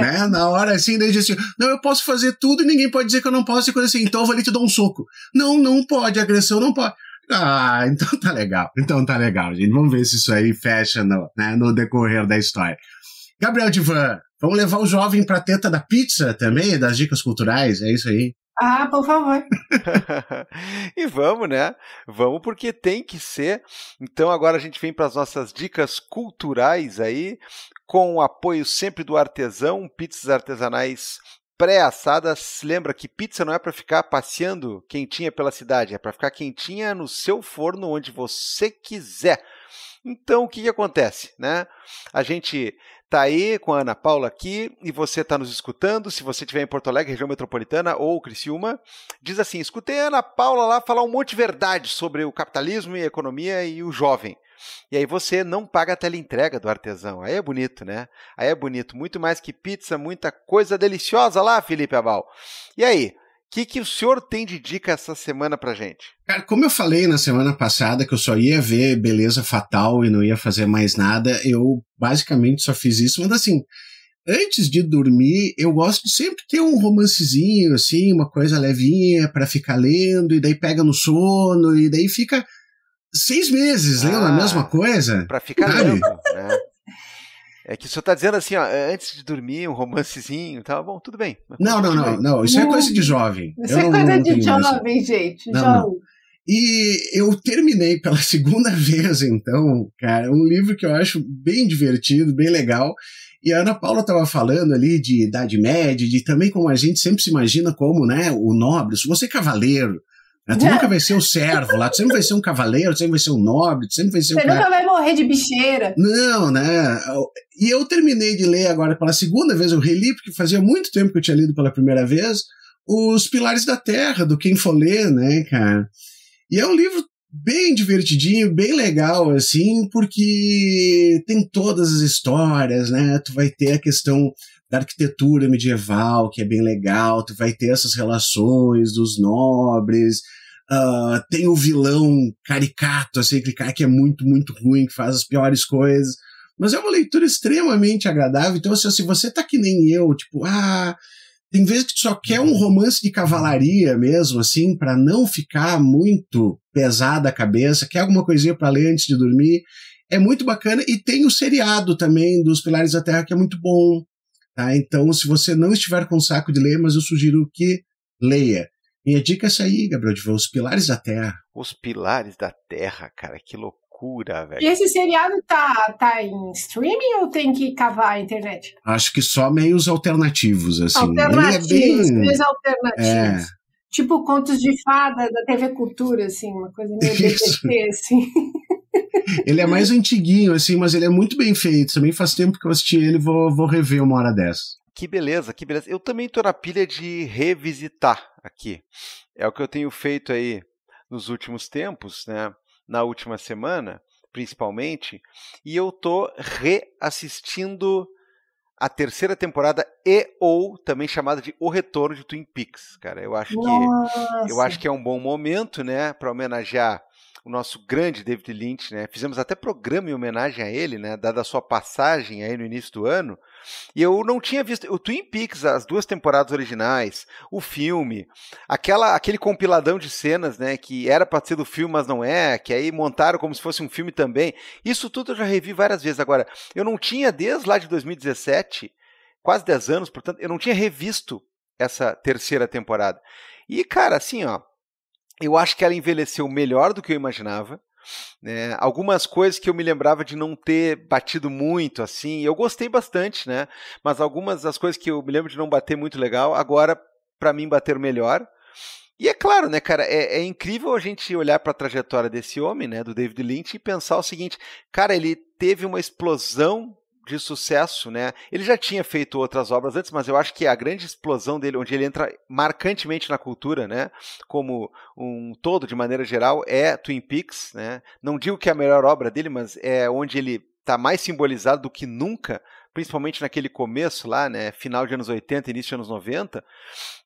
Né? Na hora assim, eles dizem assim, não, eu posso fazer tudo e ninguém pode dizer que eu não posso, e coisa assim, então eu vou ali te dar um soco. Não pode, agressão não pode. Então tá legal, gente. Vamos ver se isso aí fecha no decorrer da história. Gabriel Divan, vamos levar o jovem pra teta da pizza também, das dicas culturais, é isso aí? Por favor. E vamos, né? Vamos porque tem que ser. Então agora a gente vem para as nossas dicas culturais aí, com o apoio sempre do Artesão, pizzas artesanais pré-assada. Lembra que pizza não é para ficar passeando quentinha pela cidade, é para ficar quentinha no seu forno onde você quiser. Então, o que acontece, né? A gente tá aí com a Ana Paula aqui e você está nos escutando. Se você estiver em Porto Alegre, região metropolitana ou Criciúma, diz assim: escutei a Ana Paula lá falar um monte de verdade sobre o capitalismo e a economia e o jovem. E aí você não paga a teleentrega do artesão. Aí é bonito, né? Aí é bonito. Muito mais que pizza, muita coisa deliciosa lá, Felipe Abal. E aí? O que o senhor tem de dica essa semana pra gente? Cara, como eu falei na semana passada que eu só ia ver Beleza Fatal e não ia fazer mais nada, eu basicamente só fiz isso. Mas assim, antes de dormir, eu gosto de sempre ter um romancezinho, assim, uma coisa levinha pra ficar lendo, e daí pega no sono, e daí fica 6 meses lendo a mesma coisa. Pra ficar lendo, né? É que o senhor tá dizendo assim, ó, antes de dormir, um romancezinho, tá bom, tudo bem. Não, isso é coisa de jovem. Isso é coisa de jovem, gente. Não. E eu terminei pela segunda vez, então, cara, um livro que eu acho bem divertido, bem legal. E a Ana Paula estava falando ali de Idade Média, de também como a gente sempre se imagina como, né, o nobre. Se você é cavaleiro, né, tu nunca vai ser o servo lá, tu sempre vai ser um cavaleiro, tu sempre vai ser um nobre, tu sempre vai ser Você nunca vai morrer de bicheira. Não, né? E eu terminei de ler agora pela segunda vez, eu reli, porque fazia muito tempo que eu tinha lido pela primeira vez, Os Pilares da Terra, do Ken Follett, né, cara? E é um livro bem divertidinho, bem legal, assim, porque tem todas as histórias, né? Tu vai ter a questão da arquitetura medieval, que é bem legal, tu vai ter essas relações dos nobres, tem o vilão caricato, assim, aquele cara que é muito, muito ruim, que faz as piores coisas, mas é uma leitura extremamente agradável. Então, assim, se você tá que nem eu, tipo, tem vezes que tu só quer um romance de cavalaria mesmo, assim, pra não ficar muito pesada a cabeça, quer alguma coisinha pra ler antes de dormir, é muito bacana. E tem o seriado também dos Pilares da Terra, que é muito bom, tá? Então, se você não estiver com saco de ler, mas eu sugiro que leia. Minha dica é essa aí, Gabriel, de ver Os Pilares da Terra. Os Pilares da Terra, cara, que loucura, velho. E esse seriado tá em streaming ou tem que cavar a internet? Acho que só meios alternativos, assim. Alternativos, meios alternativos. Tipo contos de fada da TV Cultura, assim, uma coisa meio BBT, assim. Ele é mais antiguinho, assim, mas ele é muito bem feito. Também faz tempo que eu assisti ele, vou rever uma hora dessa. Que beleza, que beleza. Eu também tô na pilha de revisitar aqui. É o que eu tenho feito aí nos últimos tempos, né? Na última semana, principalmente, e eu tô reassistindo a terceira temporada ou também chamada de O Retorno de Twin Peaks, cara. Eu acho que é um bom momento, né, para homenagear o nosso grande David Lynch, né? Fizemos até programa em homenagem a ele, né, dada a sua passagem aí no início do ano. E eu não tinha visto o Twin Peaks, as 2 temporadas originais, o filme, aquele compiladão de cenas, né, que era para ser do filme, mas não é, que aí montaram como se fosse um filme também. Isso tudo eu já revi várias vezes. Agora, eu não tinha, desde lá de 2017, quase 10 anos, portanto, eu não tinha revisto essa terceira temporada. E, cara, assim, ó, eu acho que ela envelheceu melhor do que eu imaginava, né? Algumas coisas que eu me lembrava de não ter batido muito, assim, eu gostei bastante, né? Mas algumas das coisas que eu me lembro de não bater muito legal, agora, para mim, bateram melhor. E é claro, né, cara, é incrível a gente olhar para a trajetória desse homem, né, do David Lynch, e pensar o seguinte, cara, ele teve uma explosão de sucesso, né? Ele já tinha feito outras obras antes, mas eu acho que a grande explosão dele, onde ele entra marcantemente na cultura, né? Como um todo, de maneira geral, é Twin Peaks, né? Não digo que é a melhor obra dele, mas é onde ele está mais simbolizado do que nunca, principalmente naquele começo lá, né? Final de anos 80, início de anos 90.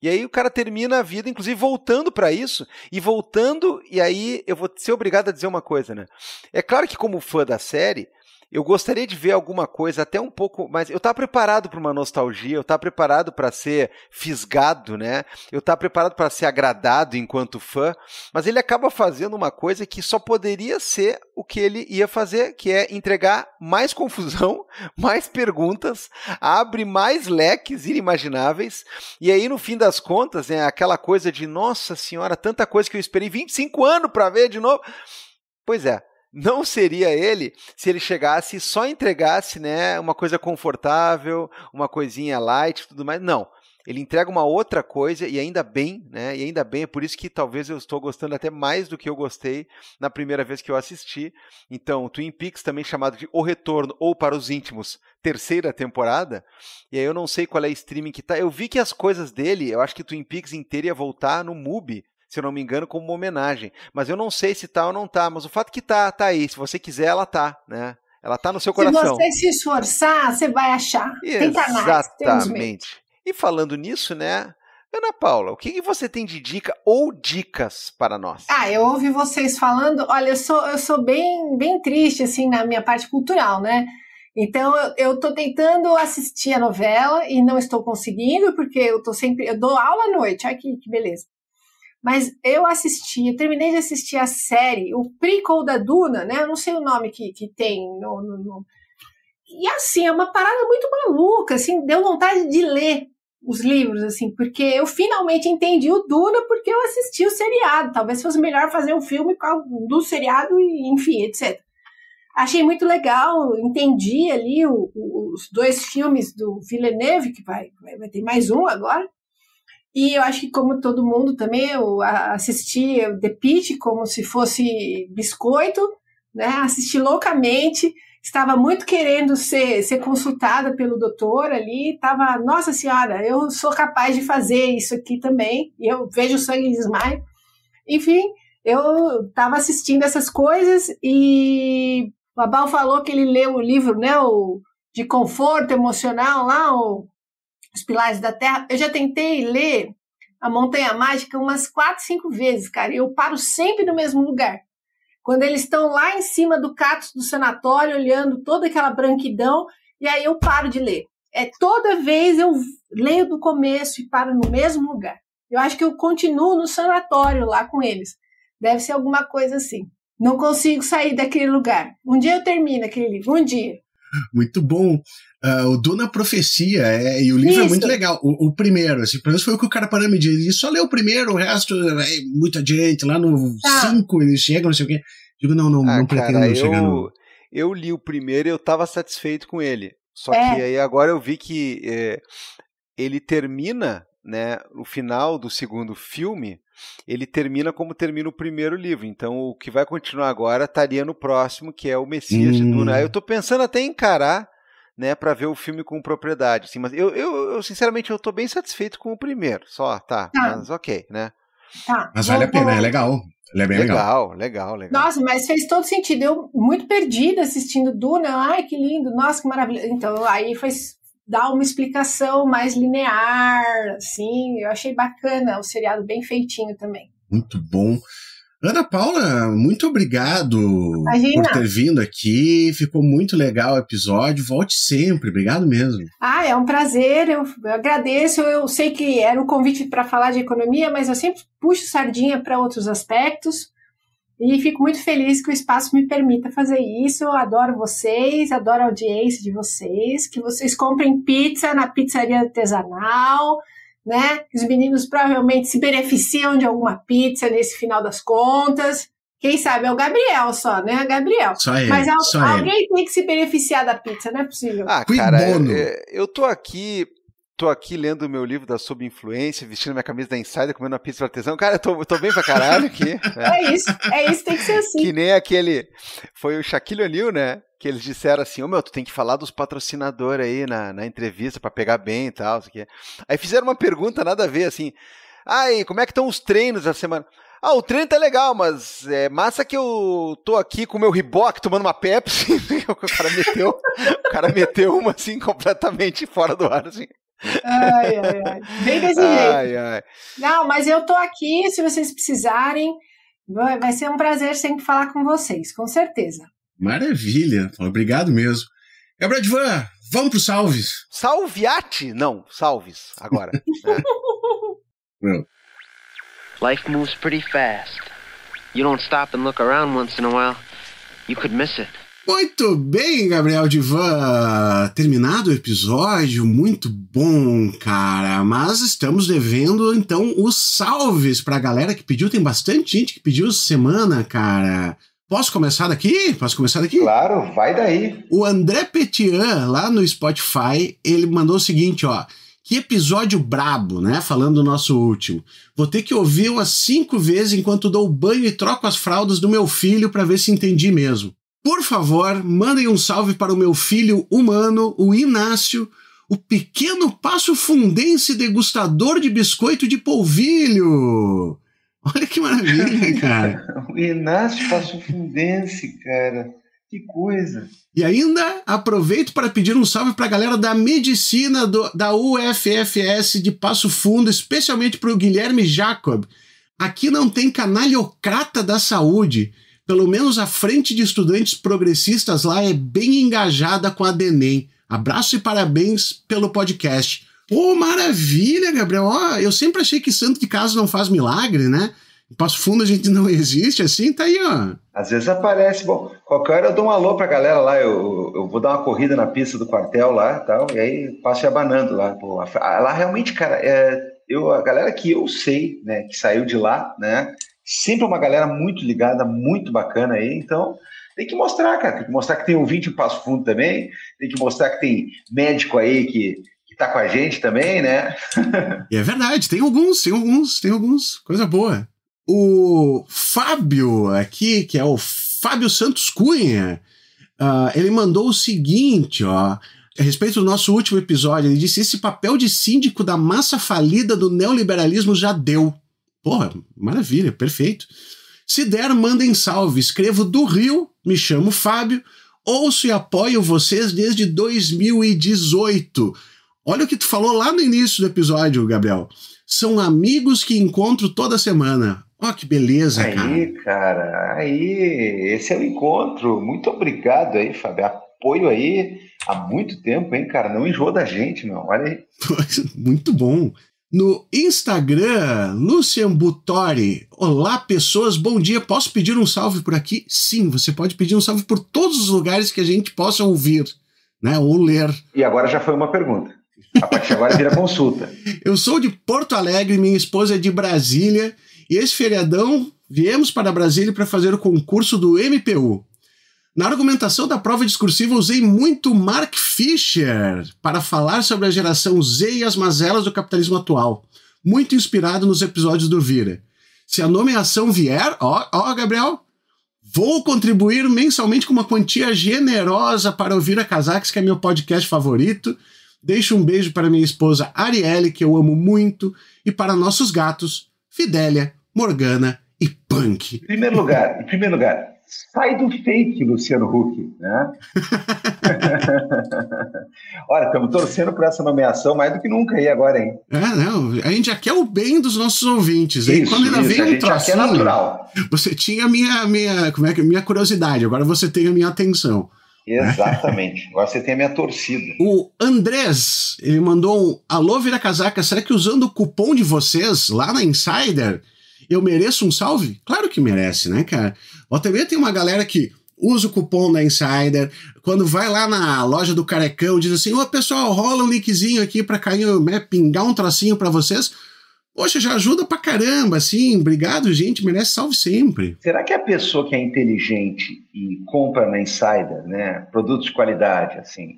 E aí o cara termina a vida, inclusive, voltando para isso, e aí eu vou ser obrigado a dizer uma coisa, né? É claro que como fã da série, eu gostaria de ver alguma coisa até um pouco mais... Eu estava preparado para uma nostalgia, eu estava preparado para ser fisgado, né? Eu estava preparado para ser agradado enquanto fã, mas ele acaba fazendo uma coisa que só poderia ser o que ele ia fazer, que é entregar mais confusão, mais perguntas, abre mais leques inimagináveis, e aí no fim das contas, né, aquela coisa de, nossa senhora, tanta coisa que eu esperei 25 anos para ver de novo. Pois é. Não seria ele se ele chegasse e só entregasse, né, uma coisa confortável, uma coisinha light e tudo mais. Não. Ele entrega uma outra coisa e ainda bem, né? E ainda bem, é por isso que talvez eu estou gostando até mais do que eu gostei na primeira vez que eu assisti. Então, Twin Peaks, também chamado de O Retorno, ou para os íntimos, 3ª temporada. E aí eu não sei qual é a streaming que tá. Eu vi que as coisas dele, eu acho que Twin Peaks inteira ia voltar no MUBI, se eu não me engano, como uma homenagem. Mas eu não sei se tá ou não tá. Mas o fato que tá aí. Se você quiser, ela tá, né? Ela tá no seu coração. Se você se esforçar, você vai achar. Tem canais, exatamente. E falando nisso, né, Ana Paula, o que você tem de dica ou dicas para nós? Eu ouvi vocês falando, olha, eu sou bem triste, assim, na minha parte cultural, né? Então, eu tô tentando assistir a novela e não estou conseguindo, porque eu dou aula à noite, olha que beleza. Mas eu terminei de assistir a série, o prequel da Duna, né? Eu não sei o nome que tem E assim, é uma parada muito maluca, assim, deu vontade de ler os livros, assim, porque eu finalmente entendi o Duna porque eu assisti o seriado. Talvez fosse melhor fazer um filme do seriado e, enfim, etc. Achei muito legal, entendi ali os 2 filmes do Villeneuve, que vai ter mais um agora. E eu acho que, como todo mundo também, eu assisti The Pitt como se fosse biscoito, né? Assisti loucamente. Estava muito querendo ser consultada pelo doutor ali, nossa senhora, eu sou capaz de fazer isso aqui também, eu vejo sangue e desmaio. Enfim, eu estava assistindo essas coisas e o Abal falou que ele leu o livro, né, de conforto emocional lá, Os Pilares da Terra. Eu já tentei ler A Montanha Mágica umas 4, 5 vezes, cara, e eu paro sempre no mesmo lugar. Quando eles estão lá em cima do cactus do sanatório, olhando toda aquela branquidão, e aí eu paro de ler. Toda vez eu leio do começo e paro no mesmo lugar. Eu acho que eu continuo no sanatório lá com eles. Deve ser alguma coisa assim. Não consigo sair daquele lugar. Um dia eu termino aquele livro, um dia. Muito bom. O Duna Profecia, e o livro é muito legal. O primeiro, assim, pelo menos foi o que o cara parou me dizer. Ele só leu o primeiro, o resto é muito adiante. Lá no 5 eles chegam, não sei o quê. Digo, não pretendo chegar no... Eu li o primeiro e eu estava satisfeito com ele. Só que aí agora eu vi que ele termina, né, no final do segundo filme, ele termina como termina o primeiro livro. Então o que vai continuar agora estaria no próximo, que é o Messias de Duna. Eu tô pensando até em encarar, né, para ver o filme com propriedade. Assim, mas eu sinceramente eu tô bem satisfeito com o primeiro. Mas ok, né? Tá. Mas vale a pena, é legal. Ele é bem legal. Nossa, mas fez todo sentido. Eu muito perdida assistindo Duna. Ai, que lindo. Nossa, que maravilha. Então, aí foi dar uma explicação mais linear, assim. Eu achei bacana o seriado, bem feitinho também. Muito bom. Ana Paula, muito obrigado por ter vindo aqui. Ficou muito legal o episódio. Volte sempre. Obrigado mesmo. É um prazer. Eu agradeço. Eu sei que era um convite para falar de economia, mas eu sempre puxo sardinha para outros aspectos. E fico muito feliz que o espaço me permita fazer isso. Eu adoro vocês, adoro a audiência de vocês. Que vocês comprem pizza na pizzaria artesanal, né? Os meninos provavelmente se beneficiam de alguma pizza nesse final das contas. Quem sabe é o Gabriel só, né? Gabriel. Só ele. Mas alguém tem que se beneficiar da pizza, não é possível. Cara, eu tô aqui lendo o meu livro da Sob Influência, vestindo minha camisa da Insider, comendo uma pizza artesã. Cara, eu tô bem pra caralho aqui. Né? É isso, tem que ser assim. Que nem aquele... Foi o Shaquille O'Neal, né? Que eles disseram assim, tu tem que falar dos patrocinadores aí na entrevista pra pegar bem e tal. Isso aqui. Aí fizeram uma pergunta nada a ver, assim, e como é que estão os treinos da semana? O treino tá legal, mas é massa que eu tô aqui com o meu Reebok tomando uma Pepsi. O cara meteu uma assim, completamente fora do ar, assim. Ai. Bem desse jeito. Não, mas eu tô aqui, se vocês precisarem, vai ser um prazer sempre falar com vocês, com certeza. Maravilha, obrigado mesmo. Gabriel Divan, vamos pro salves. Salviate? Não, salves, agora. Life moves pretty fast. You don't stop and look around once in a while, you could miss it. Muito bem, Gabriel Divan. Terminado o episódio, muito bom, cara. Mas estamos devendo, então, os salves pra galera que pediu. Tem bastante gente que pediu essa semana, cara. Posso começar daqui? Claro, vai daí. O André Petian, lá no Spotify, ele mandou o seguinte, Que episódio brabo, né? Falando do nosso último. Vou ter que ouvir umas 5 vezes enquanto dou banho e troco as fraldas do meu filho para ver se entendi mesmo. Por favor, mandem um salve para o meu filho humano, o Inácio, o pequeno passofundense degustador de biscoito de polvilho. Olha que maravilha, cara. O Inácio passofundense, cara. Que coisa. E ainda aproveito para pedir um salve para a galera da medicina da UFFS de Passo Fundo, especialmente para o Guilherme Jacob. Aqui não tem canalhocrata da saúde. Pelo menos a frente de estudantes progressistas lá é bem engajada com a DENEM. Abraço e parabéns pelo podcast. Pô, maravilha, Gabriel. Ó, eu sempre achei que santo de casa não faz milagre, né? Em Passo Fundo a gente não existe assim, tá aí, ó. Às vezes aparece. Bom, qualquer hora eu dou um alô pra galera lá, eu vou dar uma corrida na pista do quartel lá e tal, e aí passo abanando lá. Pô, lá realmente, cara, a galera que eu sei, né, que saiu de lá, né, sempre uma galera muito ligada, muito bacana aí, então tem que mostrar, cara, tem que mostrar que tem ouvinte em Passo Fundo também, tem que mostrar que tem médico aí que tá com a gente também, né? E é verdade, tem alguns, coisa boa. O Fábio aqui, que é o Fábio Santos Cunha, ele mandou o seguinte, ó, a respeito do nosso último episódio, ele disse: esse papel de síndico da massa falida do neoliberalismo já deu. Porra, maravilha, perfeito. Se der, mandem salve. Escrevo do Rio, me chamo Fábio, ouço e apoio vocês desde 2018. Olha o que tu falou lá no início do episódio, Gabriel. São amigos que encontro toda semana. Ó, que beleza, cara. Aí, cara, esse é o encontro. Muito obrigado aí, Fábio. Apoio aí há muito tempo, hein, cara? Não enjoa da gente, não. Olha aí. Muito bom. No Instagram, Lucian Butori. Olá, pessoas, bom dia. Posso pedir um salve por aqui? Sim, você pode pedir um salve por todos os lugares que a gente possa ouvir, né, ou ler. E agora já foi uma pergunta. A partir de agora vira consulta. Eu sou de Porto Alegre, minha esposa é de Brasília, e esse feriadão viemos para Brasília para fazer o concurso do MPU. Na argumentação da prova discursiva usei muito Mark Fisher para falar sobre a geração Z e as mazelas do capitalismo atual, muito inspirado nos episódios do Vira. Se a nomeação vier, Gabriel, vou contribuir mensalmente com uma quantia generosa para ouvir a Casaques, que é meu podcast favorito. Deixo um beijo para minha esposa Arielle, que eu amo muito, e para nossos gatos, Fidélia, Morgana e Punk. Em primeiro lugar, sai do fake, Luciano Huck, né? Olha, estamos torcendo por essa nomeação mais do que nunca aí agora, hein? Não, a gente já quer o bem dos nossos ouvintes. Aí quando ainda vem um trocinho, já quer natural. Você tinha a minha curiosidade, agora você tem a minha atenção. Exatamente, agora você tem a minha torcida. O Andrés, ele mandou um alô, Vira Casaca, será que usando o cupom de vocês lá na Insider eu mereço um salve? Claro que merece, né, cara? Ó, também tem uma galera que usa o cupom da Insider, quando vai lá na loja do Carecão, diz assim, ô pessoal, rola um linkzinho aqui pra cair, né, pingar um trocinho pra vocês. Poxa, já ajuda pra caramba, assim, obrigado, gente, merece salve sempre. Será que a pessoa que é inteligente e compra na Insider, né, produtos de qualidade, assim,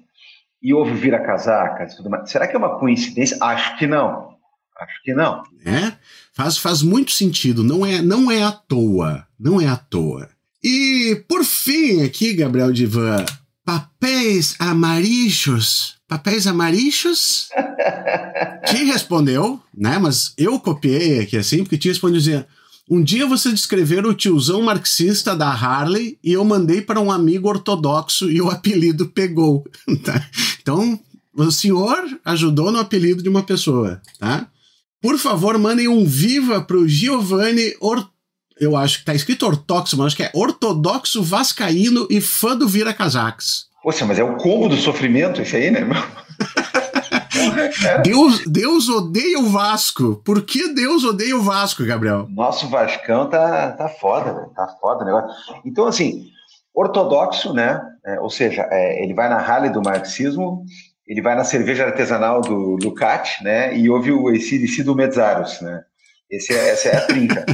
e ouve Vira Casacas e tudo mais, será que é uma coincidência? Acho que não. Faz muito sentido, não é à toa, não é à toa. E, por fim, aqui, Gabriel Divan, papéis amarillos? Te respondeu, né? Mas eu copiei aqui assim, porque te respondeu dizendo: um dia você descreveram o tiozão marxista da Harley e eu mandei para um amigo ortodoxo e o apelido pegou. Tá? Então, o senhor ajudou no apelido de uma pessoa, tá? Por favor, mandem um viva pro Giovanni eu acho que tá escrito ortodoxo, mas acho que é ortodoxo vascaíno e fã do Vira Casaques. Poxa, mas é o combo do sofrimento esse aí, né, meu? Deus odeia o Vasco. Por que Deus odeia o Vasco, Gabriel? Nosso Vascão tá foda, velho. Tá foda o negócio. Então, assim, ortodoxo, né? Ou seja, ele vai na Harley do marxismo, ele vai na cerveja artesanal do Ducati, né? E ouve o AC/DC do Medzaros, né? Essa é a trinca.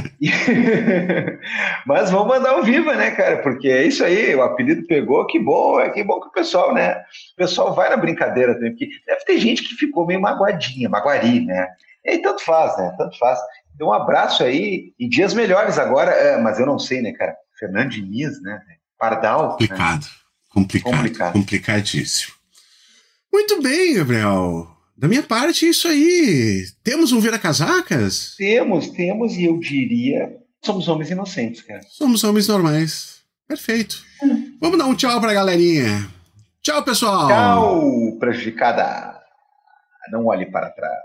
Mas vamos mandar um viva, né, cara? Porque é isso aí, o apelido pegou, que bom que o pessoal, né? O pessoal vai na brincadeira também, porque deve ter gente que ficou meio maguari, né? E aí tanto faz, né? Tanto faz. Então um abraço aí e dias melhores agora, mas eu não sei, né, cara? Fernando Diniz, né? Pardal. Complicado, né? Complicadíssimo. Muito bem, Gabriel. Da minha parte, é isso aí. Temos um vira-casacas? Temos, e eu diria, somos homens inocentes, cara. Somos homens normais. Perfeito. Vamos dar um tchau pra galerinha. Tchau, pessoal. Tchau, prejudicada. Não olhe para trás.